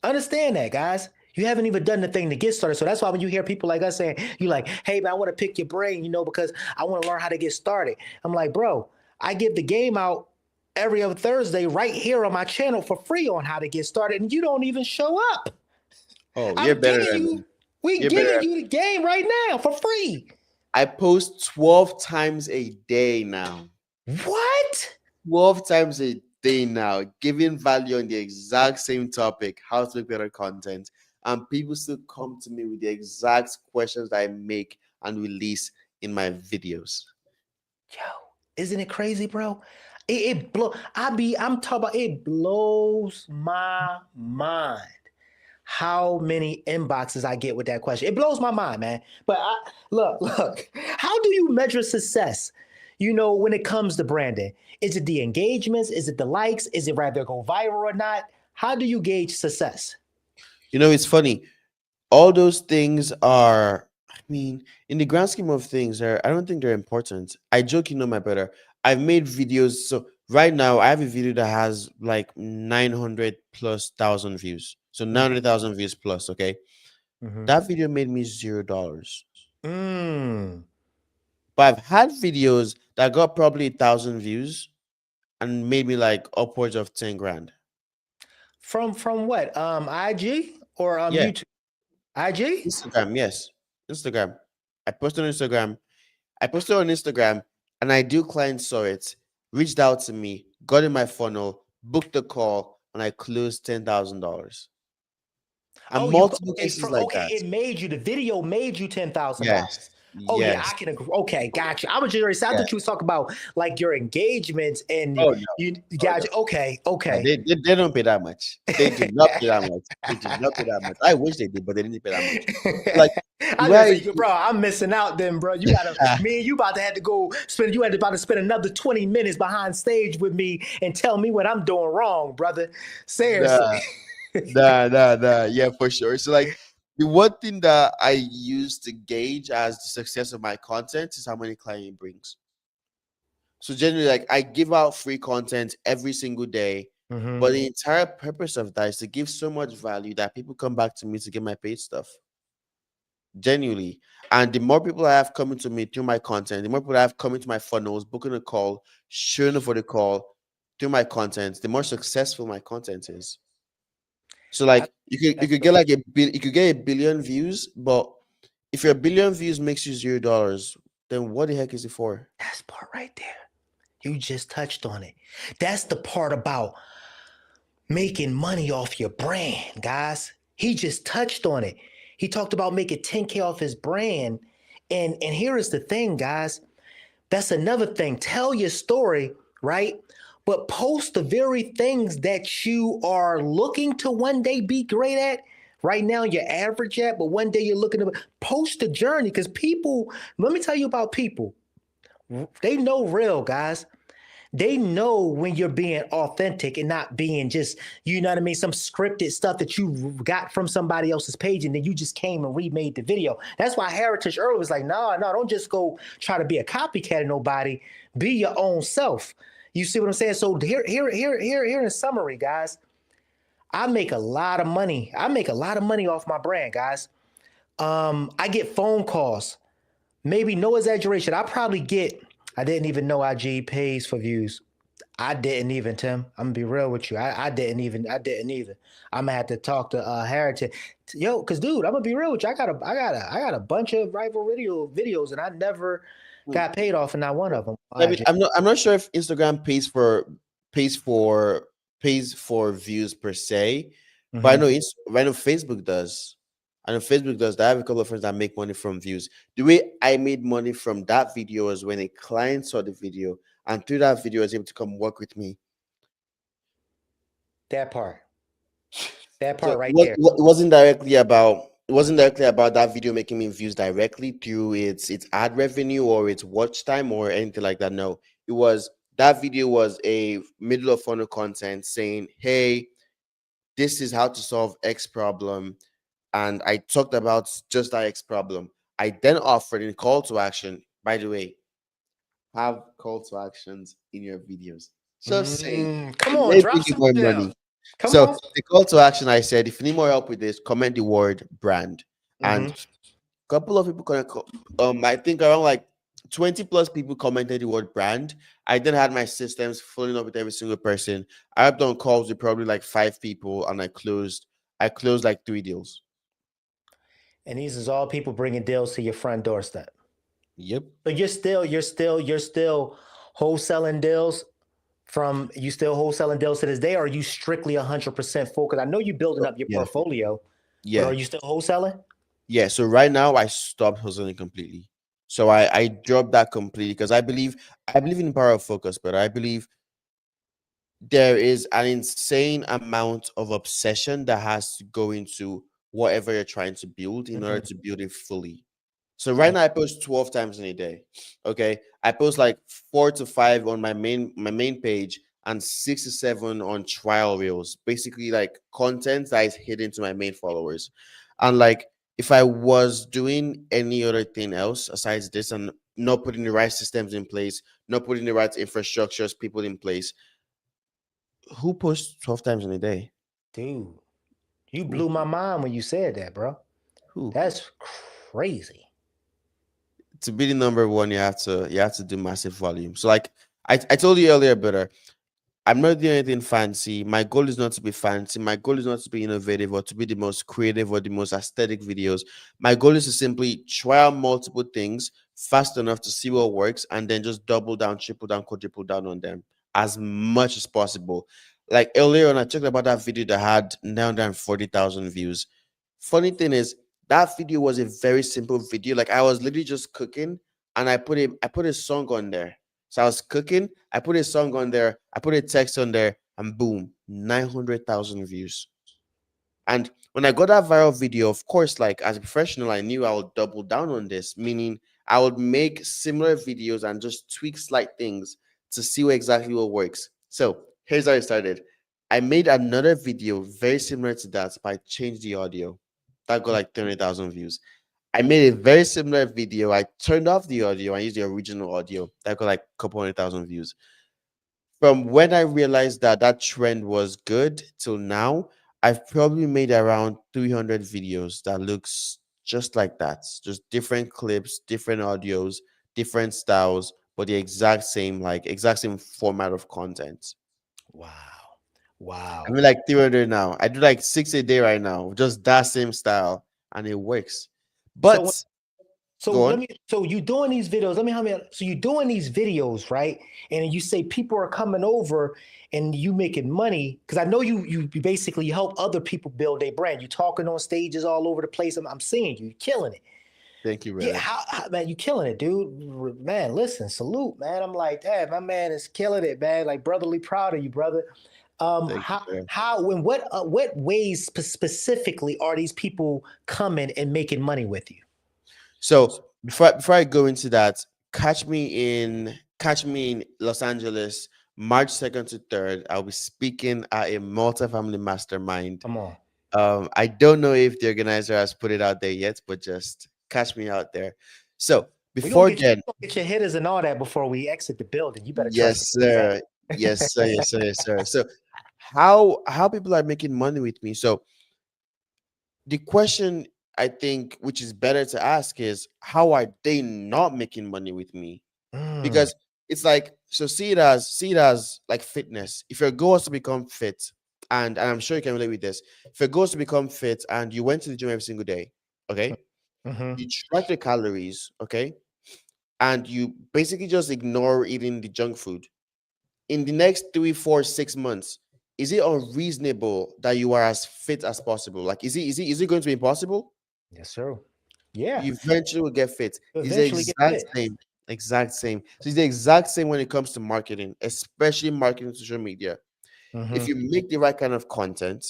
Understand that, guys. You haven't even done the thing to get started. So that's why when you hear people like us saying, you like, hey, man, I want to pick your brain, because I want to learn how to get started. I'm like, bro, I give the game out every other Thursday right here on my channel for free on how to get started, and you don't even show up. Oh, you're I'm better giving than you, me. we You're better. giving you the game right now for free. I post 12 times a day now. What? 12 times a day now, giving value on the exact same topic, how to make better content. And people still come to me with the exact questions that I make and release in my videos. Yo, isn't it crazy, bro? It blow. I'm talking about. It blows my mind how many inboxes I get with that question. It blows my mind, man. But look. How do you measure success? When it comes to branding, is it the engagements? Is it the likes? Is it rather go viral or not? How do you gauge success? It's funny. All those things are, I mean, in the grand scheme of things, I don't think they're important. I joke, my better. I've made videos. So right now, I have a video that has like 900 plus thousand views. So 900,000 views plus, okay? Mm-hmm. That video made me $0. Mm. But I've had videos that got probably 1,000 views and made me like upwards of 10 grand. From what? IG or Yeah, YouTube? IG? Instagram, yes. Instagram. I posted on Instagram. And ideal client saw it, reached out to me, got in my funnel, booked the call, and I closed $10,000. And Oh, multiple cases like okay. that. It made you, the video made you $10,000. Yes. Oh yeah, I Yes. can agree. Okay, gotcha. I was just I Yeah. thought you was talking about like your engagements and Oh no. you Oh, got no. okay. They don't pay that much. They do not pay that much. They do not pay that much. I wish they did, but they didn't pay that much. Like I where just say, bro, I'm missing out then, bro. You gotta me and you about to have to go spend you had about to spend another 20 minutes behind stage with me and tell me what I'm doing wrong, brother. Seriously. nah. Yeah, for sure. So like the one thing that I use to gauge as the success of my content is how many clients it brings. So generally, like I give out free content every single day, Mhm. but the entire purpose of that is to give so much value that people come back to me to get my paid stuff. Genuinely. And the more people I have coming to me through my content, the more people I have coming to my funnels, booking a call, showing up for the call, through my content, the more successful my content is. So I, like you that's could get like you could get a billion views, but if your billion views makes you $0, then what the heck is it for? that's part right there. You just touched on it. That's the part about making money off your brand, guys. He just touched on it. He talked about making 10K off his brand. And here is the thing, guys. That's another thing. Tell your story, right? But post the very things that you are looking to one day be great at. Right now, you're average at, but one day you're looking to post the journey because people, let me tell you about people. They know real, guys. They know when you're being authentic and not being just, you know what I mean, some scripted stuff that you got from somebody else's page and then you just came and remade the video. That's why Heritage earlier was like, no, don't just go try to be a copycat of nobody. Be your own self. You see what I'm saying? So here in summary, guys, I make a lot of money. I make a lot of money off my brand, guys. I get phone calls. Maybe no exaggeration. I didn't even know IG pays for views. I didn't even, Tim. I'm gonna be real with you. I didn't even. I'm gonna have to talk to Harrington. Yo, cause dude, I'm gonna be real with you. I got a bunch of rival videos and I never Hmm. got paid off in not one of them. I mean, I'm not sure if Instagram pays for pays for views per se, but Mhm. I know Facebook does. I know Facebook does that. I have a couple of friends that make money from views. The way I made money from that video was when a client saw the video and through that video was able to come work with me. That part. That So part right there. it wasn't directly about that video making me views directly through its ad revenue or its watch time or anything like that. No, it was that video was a middle of funnel content saying, "Hey, this is how to solve X problem," and I talked about just that X problem. I then offered a call to action. By the way, have call to actions in your videos. Just saying, Come it on, may drop bring you some more gems. money. Come So on. the call to action, I said, if you need more help with this, comment the word brand. And Mhm. a couple of people I think around like 20 plus people commented the word brand. I then had my systems filling up with every single person. I have done calls with probably like 5 people, and I closed like 3 deals. And these is all people bringing deals to your front doorstep. Yep. But you're still wholesaling deals you still wholesaling deals to this day, or are you strictly 100% focused? I know you're building up your Yeah. portfolio, but are Yeah. you still wholesaling? Yeah. So right now I stopped hustling completely. So I dropped that completely because I believe in the power of focus, but I believe there is an insane amount of obsession that has to go into whatever you're trying to build in order Mhm. to build it fully. So right now I post 12 times in a day. Okay. I post like 4 to 5 on my main page and 6 to 7 on trial reels. Basically like content that is hidden to my main followers. And like if I was doing any other thing else aside this and not putting the right systems in place, not putting the right infrastructures, people in place, who posts 12 times in a day? Dude, you Who? blew my mind when you said that, bro. Who? That's crazy. To be the number one, you have to do massive volume. So like I told you earlier, brother, I'm not doing anything fancy. My goal is not to be fancy. My goal is not to be innovative or to be the most creative or the most aesthetic videos. My goal is to simply try out multiple things fast enough to see what works and then just double down, triple down, quadruple down on them as much as possible. Like earlier on, I talked about that video that had 940,000 views. Funny thing is, that video was a very simple video. Like I was literally just cooking and I put a song on there. So I was cooking, I put a song on there, I put a text on there, and boom, 900,000 views. And when I got that viral video, of course, like as a professional, I knew I would double down on this, meaning I would make similar videos and just tweak slight things to see what exactly what works. So here's how it started. I made another video very similar to that, but I changed the audio. That got like 30,000 views. I made a very similar video. I turned off the audio. I used the original audio. That got like a couple 100,000 views. From when I realized that that trend was good till now, I've probably made around 300 videos that looks just like that. Just different clips, different audios, different styles, but the exact same format of content. Wow. I'm Wow. like 300 now. I do like 6 a day right now, just that same style, and it works. So But so go let on. me so you doing these videos. Let me how many so you doing these videos, right? And you say people are coming over and you making money. Because I know you basically help other people build their brand. You talking on stages all over the place. I'm seeing you. You're killing it. Thank you, Yeah, brother. man, you killing it, dude. Man, listen, salute, man. I'm like, damn, my man is killing it, man. Like brotherly proud of you, brother. Thank you, sir. How in what ways specifically are these people coming and making money with you? So before I go into that, catch me in Los Angeles, March 2nd to 3rd. I'll be speaking at a multifamily mastermind. Come on. I don't know if the organizer has put it out there yet, but just catch me out there. So before then, We gonna get your hitters and all that before we exit the building. You better trust me. yes, sir. Yes, sir. Yes, sir. Yes, sir. So how people are making money with me. So the question I think which is better to ask is how are they not making money with me? Mm, Because it's like, so see it as like fitness. If your goal is to become fit, and I'm sure you can relate with this, if your goal is to become fit and you went to the gym every single day, okay, mm-hmm. you track the calories, okay, and you basically just ignore eating the junk food in the next 3, 4, 6 months, is it unreasonable that you are as fit as possible? Like, is it going to be impossible? Yes, sir. Yeah. You eventually will get fit. You It's the eventually get exact fit. same. Exact same. So it's the exact same when it comes to marketing, especially marketing social media. If Mm-hmm. you make the right kind of content,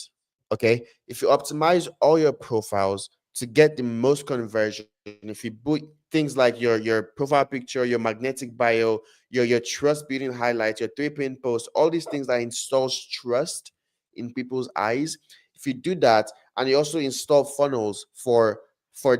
okay, if you optimize all your profiles to get the most conversion, if you put things like your profile picture, your magnetic bio, your trust building highlights, your 3 pin posts, all these things that installs trust in people's eyes. If you do that, and you also install funnels for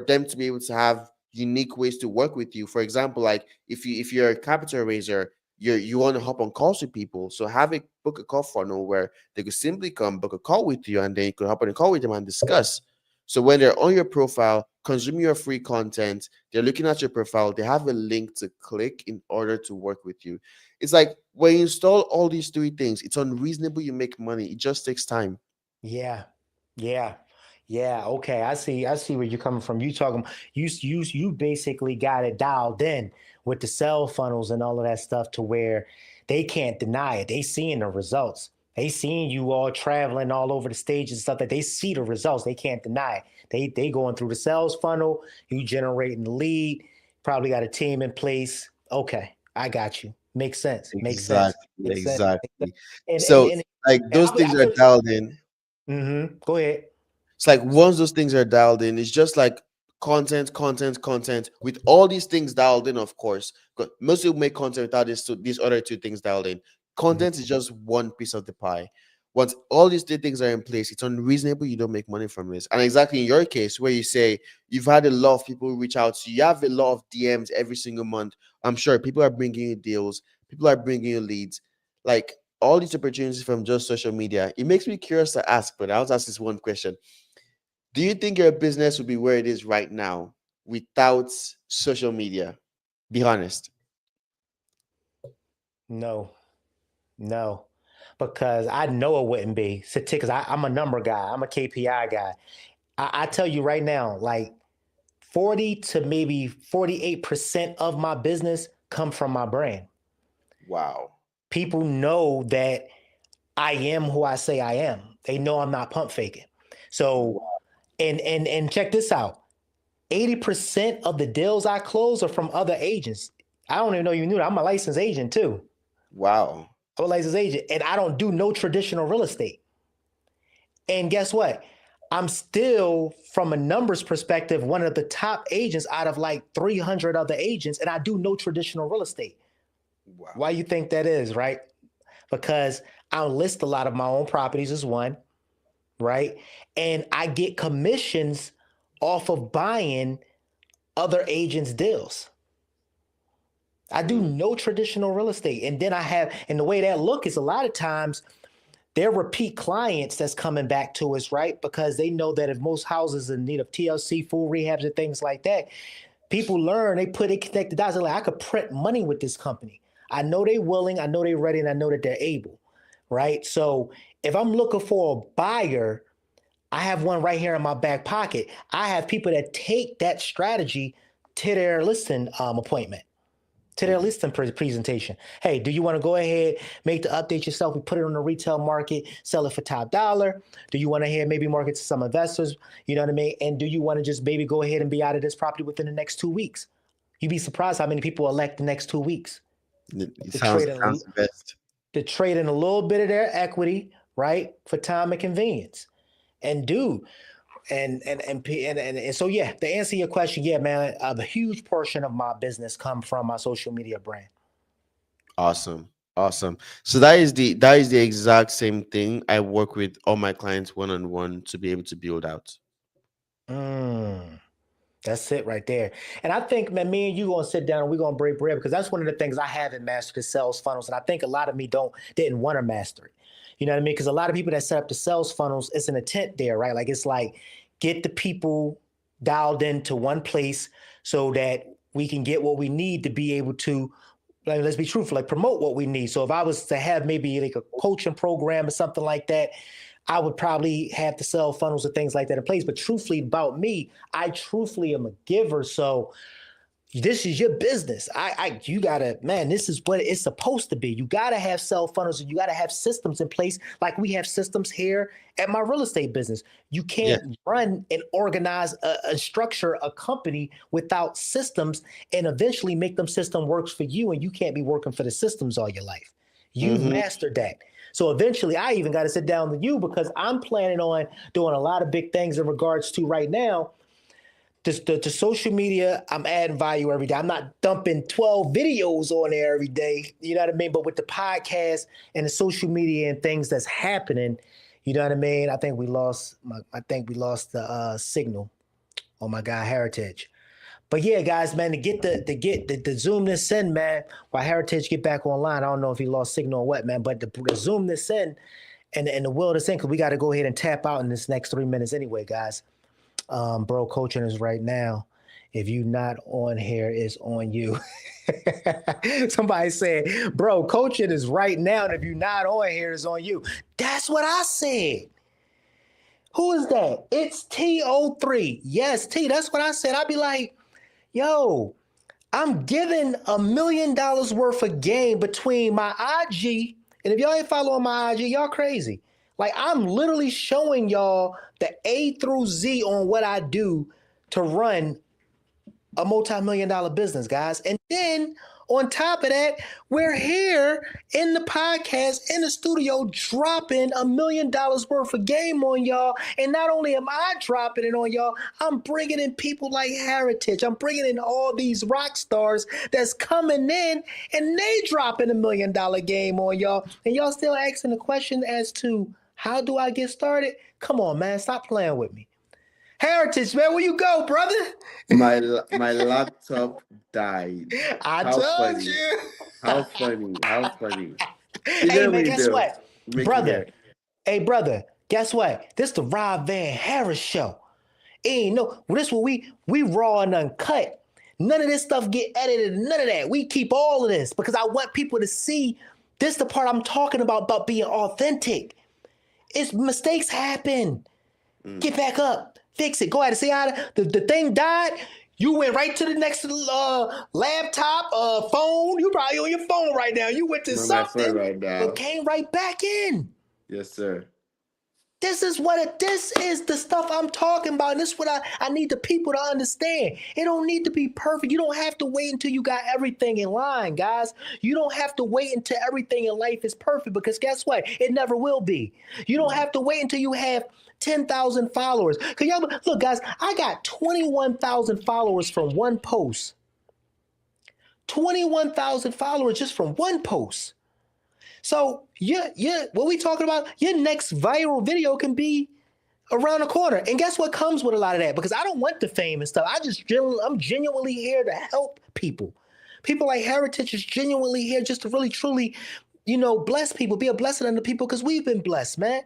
them to be able to have unique ways to work with you. For example, like if you're a capital raiser, you want to hop on calls with people. So have a book a call funnel where they could simply come book a call with you, and then you could hop on a call with them and discuss. So when they're on your profile, consuming your free content, they're looking at your profile, they have a link to click in order to work with you. It's like when you install all these 3 things, it's unreasonable you make money. It just takes time. Yeah. Yeah. Yeah. Okay. I see where you're coming from. You talking you basically got it dialed in with the cell funnels and all of that stuff to where they can't deny it. They seeing the results. They seeing you all traveling all over the stages and stuff that they see the results. They can't deny it. They going through the sales funnel, you generating the lead, probably got a team in place. Okay, I got you. Makes sense. Makes sense. Exactly, Makes sense. exactly. And and So and, like and those things I are feel dialed in. Go ahead. It's like once those things are dialed in, it's just like content, content, content. With all these things dialed in, of course, 'cause most people make content without these other 2 things dialed in. Mhm. Content is just one piece of the pie. Once all these 3 things are in place, it's unreasonable you don't make money from this. And exactly in your case, where you say you've had a lot of people reach out to you, you have a lot of DMs every single month. I'm sure people are bringing you deals, people are bringing you leads. Like all these opportunities from just social media. It makes me curious to ask, but I'll ask this one question. Do you think your business would be where it is right now without social media? Be honest. No, no, because I know it wouldn't be. Because I'm a number guy. I'm a KPI guy. I tell you right now, like 40 to maybe 48% of my business come from my brand. Wow. People know that I am who I say I am. They know I'm not pump faking. So, Wow. and check this out. 80% of the deals I close are from other agents. I don't even know you knew that. I'm a licensed agent too. Wow. I'm a licensed agent, and I don't do no traditional real estate. And guess what? I'm still, from a numbers perspective, one of the top agents out of like 300 other agents, and I do no traditional real estate. Wow. Why you think that is, right? Because I list a lot of my own properties as one, right? And I get commissions off of buying other agents' deals. I do Mm. no traditional real estate. And then I have, and the way that look is a lot of times they're repeat clients that's coming back to us, right? Because they know that if most houses in need of TLC, full rehabs, and things like that, people learn, they connect the dots. They're like, I could print money with this company. I know they're willing, I know they're ready, and I know that they're able, right? So if I'm looking for a buyer, I have one right here in my back pocket. I have people that take that strategy to their listing appointment, to their listing presentation. Hey, do you want to go ahead, make the update yourself? We put it on the retail market, sell it for top dollar. Do you want to hear maybe market to some investors? You know what I mean? And do you want to just maybe go ahead and be out of this property within the next 2 weeks? You'd be surprised how many people elect the next 2 weeks It to sounds, trade it in, sounds the best. to trade in a little bit of their equity, right, for time and convenience. And dude, and so yeah, to answer your question, yeah, man, a huge portion of my business come from my social media brand. Awesome. Awesome. So that is the exact same thing I work with all my clients one on one to be able to build out. Mm, that's it right there. And I think, man, me and you gonna sit down and we're gonna break bread because that's one of the things I haven't mastered the sales funnels, and I think a lot of me didn't want to master it. You know what I mean? Because a lot of people that set up the sales funnels, it's an intent there, right? Like it's like get the people dialed into one place so that we can get what we need to be able to, like, let's be truthful, like promote what we need. So if I was to have maybe like a coaching program or something like that, I would probably have to sell funnels and things like that in place. But truthfully, about me, I truthfully am a giver. So this is your business. You gotta, man, this is what it's supposed to be. You gotta have sell funnels and you gotta have systems in place, like we have systems here at my real estate business. You Yeah. can't run and organize a structure, a company without systems, and eventually make them system works for you, and you can't be working for the systems all your life. You've Mm-hmm. mastered that. So eventually I even got to sit down with you because I'm planning on doing a lot of big things in regards to right now to social media. I'm adding value every day. I'm not dumping 12 videos on there every day. You know what I mean? But with the podcast and the social media and things that's happening, you know what I mean? I think we lost the signal on my guy Heritage. But yeah, guys, man, to zoom this in, man, while Heritage get back online. I don't know if he lost signal or what, man, but to zoom this in and the will this in, because we got to go ahead and tap out in this next 3 minutes anyway, guys. Bro, coaching is right now. If you not on here, it's on you. Somebody said, bro, coaching is right now, and if you not on here, it's on you. That's what I said. Who is that? It's T03. Yes, T, that's what I said. I'd be like, yo, I'm giving $1 million worth of game between my IG, and if y'all ain't following my IG, y'all crazy. Like I'm literally showing y'all the A through Z on what I do to run a multi-million-dollar business, guys. And then on top of that, we're here in the podcast, in the studio, dropping $1 million worth of game on y'all. And not only am I dropping it on y'all, I'm bringing in people like Heritage. I'm bringing in all these rock stars that's coming in, and they dropping $1 million game on y'all. And y'all still asking the question as to how do I get started? Come on, man, stop playing with me. Heritage, man, where you go, brother? My laptop died. I How told funny. you. How funny. How funny. Hey, man, guess what? Make it Brother, here. hey, brother, guess what? This the Rob Van Harris show. Ain't no, this what we raw and uncut. None of this stuff get edited, none of that. We keep all of this because I want people to see this the part I'm talking about being authentic. It's mistakes happen. Get back up. Fix it. Go ahead and see how the thing died. You went right to the next laptop, phone. You probably on your phone right now. You went to I'm on my something, phone right now. but came right back in. Yes, sir. This is the stuff I'm talking about. And this is what I need the people to understand. It don't need to be perfect. You don't have to wait until you got everything in line, guys. You don't have to wait until everything in life is perfect because guess what? It never will be. You don't have to wait until you have 10,000 followers. Cause y'all look, guys, I got 21,000 followers from one post. 21,000 followers just from one post. So what we talking about? Your next viral video can be around the corner. And guess what comes with a lot of that? Because I don't want the fame and stuff. I'm genuinely here to help people. People like Heritage is genuinely here just to really, truly, bless people, be a blessing unto people because we've been blessed, man.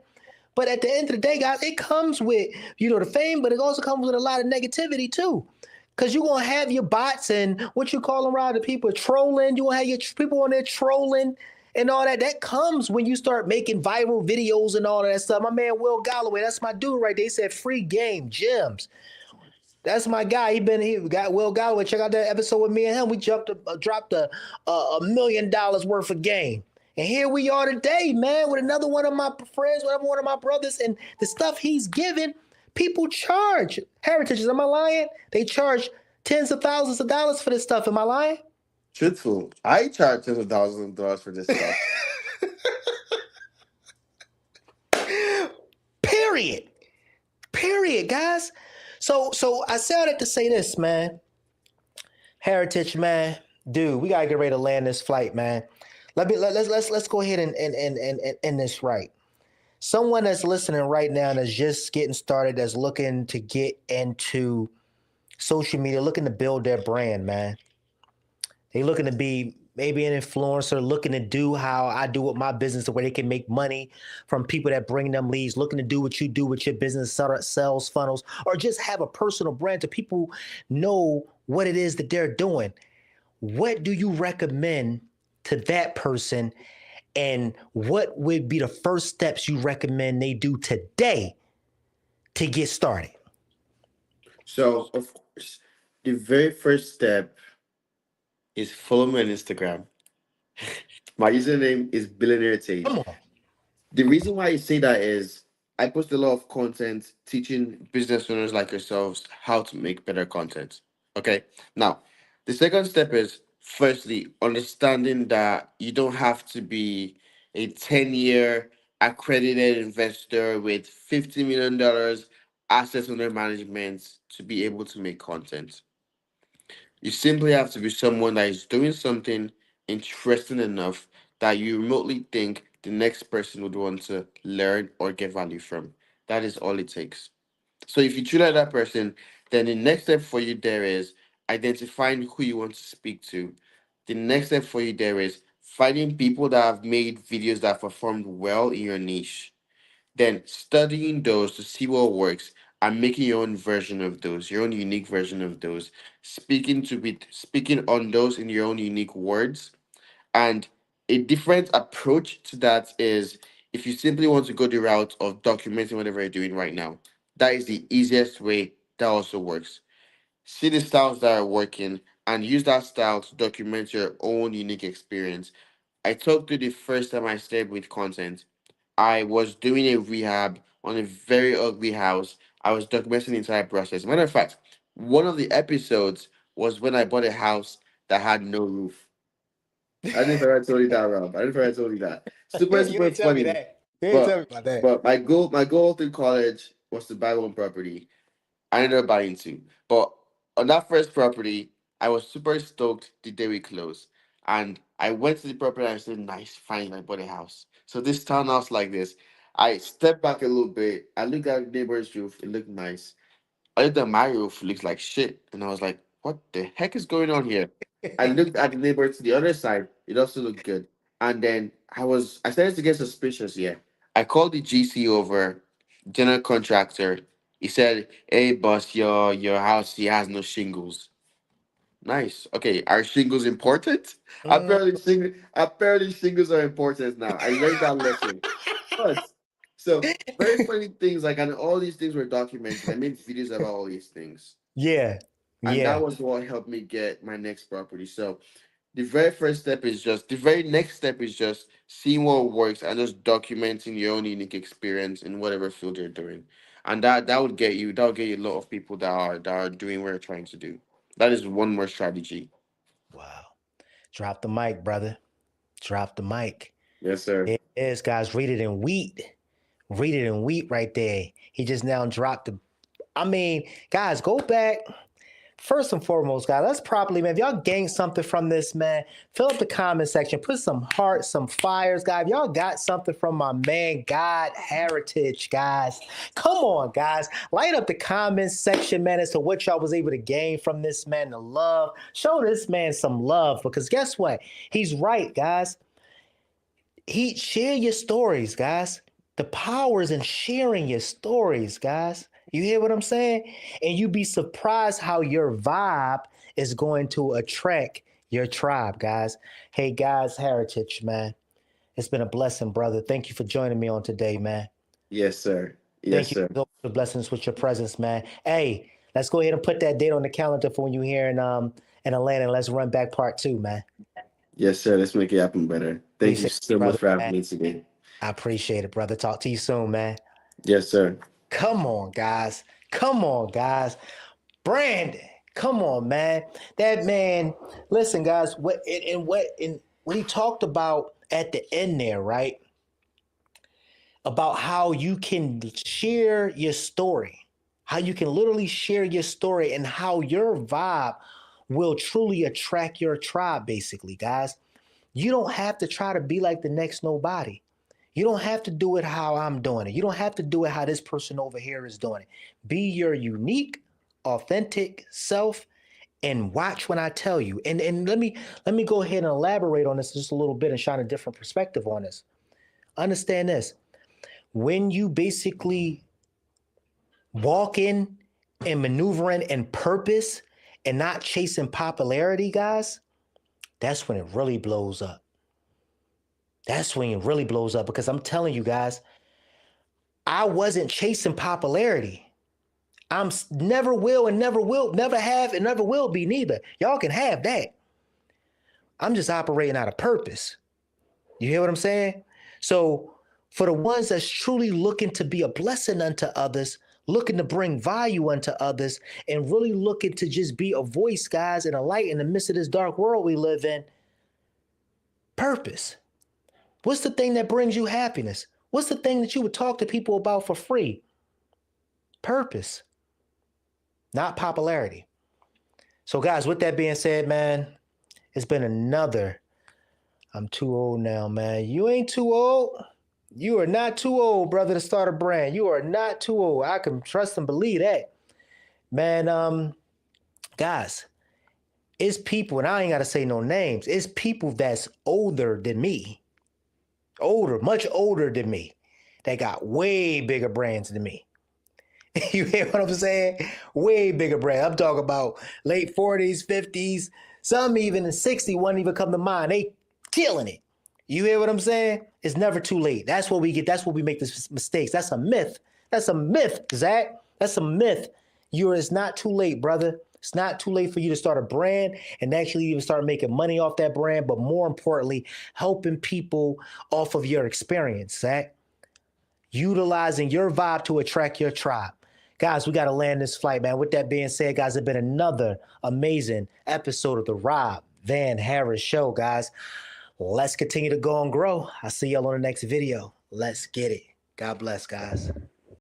But at the end of the day, guys, it comes with, the fame, but it also comes with a lot of negativity too. Because you're going to have your bots and what you call them, Rod, the people trolling. You're going to have your people on there trolling and all that. That comes when you start making viral videos and all of that stuff. My man Will Galloway, that's my dude right there. He said free game gems. That's my guy. He got Will Galloway. Check out that episode with me and him. We dropped $1 million worth of game. And here we are today, man, with another one of my friends, another one of my brothers, and the stuff he's giving, people charge. Heritages, am I lying? They charge tens of thousands of dollars for this stuff. Am I lying? Truthful, I charge tens of thousands of dollars for this stuff. Period, guys. So I said it to say this, man. Heritage, man, dude, we gotta get ready to land this flight, man. Let's go ahead and end this right. Someone that's listening right now that's just getting started, that's looking to get into social media, looking to build their brand, man. They looking to be maybe an influencer, looking to do how I do with my business, where they can make money from people that bring them leads, looking to do what you do with your business, sales funnels, or just have a personal brand so people know what it is that they're doing. What do you recommend to that person, and what would be the first steps you recommend they do today to get started? So, of course, the very first step is follow me on Instagram. My username is Billionaire Tate. Come on. The reason why I say that is I post a lot of content teaching business owners like yourselves how to make better content. Okay. Now, the second step is firstly understanding that you don't have to be a 10-year accredited investor with $50 million assets under management to be able to make content. You simply have to be someone that is doing something interesting enough that you remotely think the next person would want to learn or get value from. That is all it takes. So if you truly are that person, then the next step for you there is identifying who you want to speak to. The next step for you there is finding people that have made videos that performed well in your niche. Then studying those to see what works and making your own version of those, your own unique version of those. Speaking on those in your own unique words. And a different approach to that is if you simply want to go the route of documenting whatever you're doing right now. That is the easiest way that also works. See the styles that are working and use that style to document your own unique experience. I talked to the first time I started with content. I was doing a rehab on a very ugly house. I was documenting the entire process. Matter of fact, one of the episodes was when I bought a house that had no roof. I didn't know if I ever told you that, Rob. I didn't know if I ever told you that. Super funny. You ain't But tell me about that. but my goal through college was to buy one property. I ended up buying two. But on that first property, I was super stoked the day we closed. And I went to the property and I said, nice, fine, I bought a house. So this townhouse like this, I stepped back a little bit. I looked at the neighbor's roof. It looked nice. I looked at my roof. It looks like shit. And I was like, what the heck is going on here? I looked at the neighbor to the other side. It also looked good. And then I started to get suspicious. Yeah. I called the GC over, general contractor. He said, hey boss, your house he has no shingles. Nice. Okay, are shingles important? Mm. Apparently shingles are important now. I learned that lesson. But so very funny things like and all these things were documented. I made videos about all these things. Yeah. And Yeah. that was what helped me get my next property. So the very next step is just seeing what works and just documenting your own unique experience in whatever field you're doing. And that would get you a lot of people that are doing what you're trying to do. That is one more strategy. Wow. Drop the mic, brother. Drop the mic. Yes, sir. It is, guys. Read it in wheat. Read it in wheat right there. He just now dropped the. I mean, guys, go back. First and foremost, guys, let's properly, man. If y'all gain something from this, man, fill up the comment section, put some hearts, some fires, guys. If y'all got something from my man, God Heritage, guys. Come on, guys. Light up the comment section, man, as to what y'all was able to gain from this man, the love. Show this man some love, because guess what? He's right, guys. Share your stories, guys. The power is in sharing your stories, guys. You hear what I'm saying? And you'd be surprised how your vibe is going to attract your tribe, guys. Hey, guys, Heritage, man. It's been a blessing, brother. Thank you for joining me on today, man. Yes, sir. Yes, Thank you sir. for the blessings with your presence, man. Hey, let's go ahead and put that date on the calendar for when you're here in Atlanta. And let's run back part 2, man. Yes, sir. Let's make it happen better. Thank you Appreciate so it, much brother, for having man. me today. I appreciate it, brother. Talk to you soon, man. Yes, sir. Come on, guys. Come on, guys. Brandon, come on, man. That man, listen, guys, what he talked about at the end there, right? About how you can share your story, how you can literally share your story, and how your vibe will truly attract your tribe, basically, guys. You don't have to try to be like the next nobody. You don't have to do it how I'm doing it. You don't have to do it how this person over here is doing it. Be your unique, authentic self and watch when I tell you. And let me go ahead and elaborate on this just a little bit and shine a different perspective on this. Understand this. When you basically walk in and maneuvering in purpose and not chasing popularity, guys, that's when it really blows up. That's when it really blows up, because I'm telling you guys, I wasn't chasing popularity. I'm never will and never have and never will be neither. Y'all can have that. I'm just operating out of purpose. You hear what I'm saying? So for the ones that's truly looking to be a blessing unto others, looking to bring value unto others, and really looking to just be a voice, guys, and a light in the midst of this dark world we live in, purpose. What's the thing that brings you happiness? What's the thing that you would talk to people about for free? Purpose, not popularity. So guys, with that being said, man, it's been another, I'm too old now, man. You ain't too old. You are not too old, brother, to start a brand. You are not too old. I can trust and believe that. Man, guys, it's people, and I ain't got to say no names. It's people that's older than me. Older, much older than me, that got way bigger brands than me. You hear what I'm saying? Way bigger brand. I'm talking about late 40s, 50s, some even in 60 wouldn't even come to mind. They killing it. You hear what I'm saying? It's never too late. That's what we get. That's what we make the mistakes. That's a myth. That's a myth, Zach. That's a myth. It's not too late, brother. It's not too late for you to start a brand and actually even start making money off that brand, but more importantly, helping people off of your experience, Zach. Utilizing your vibe to attract your tribe. Guys, we got to land this flight, man. With that being said, guys, it's been another amazing episode of the Rob Van Harris Show, guys. Let's continue to go and grow. I'll see y'all on the next video. Let's get it. God bless, guys.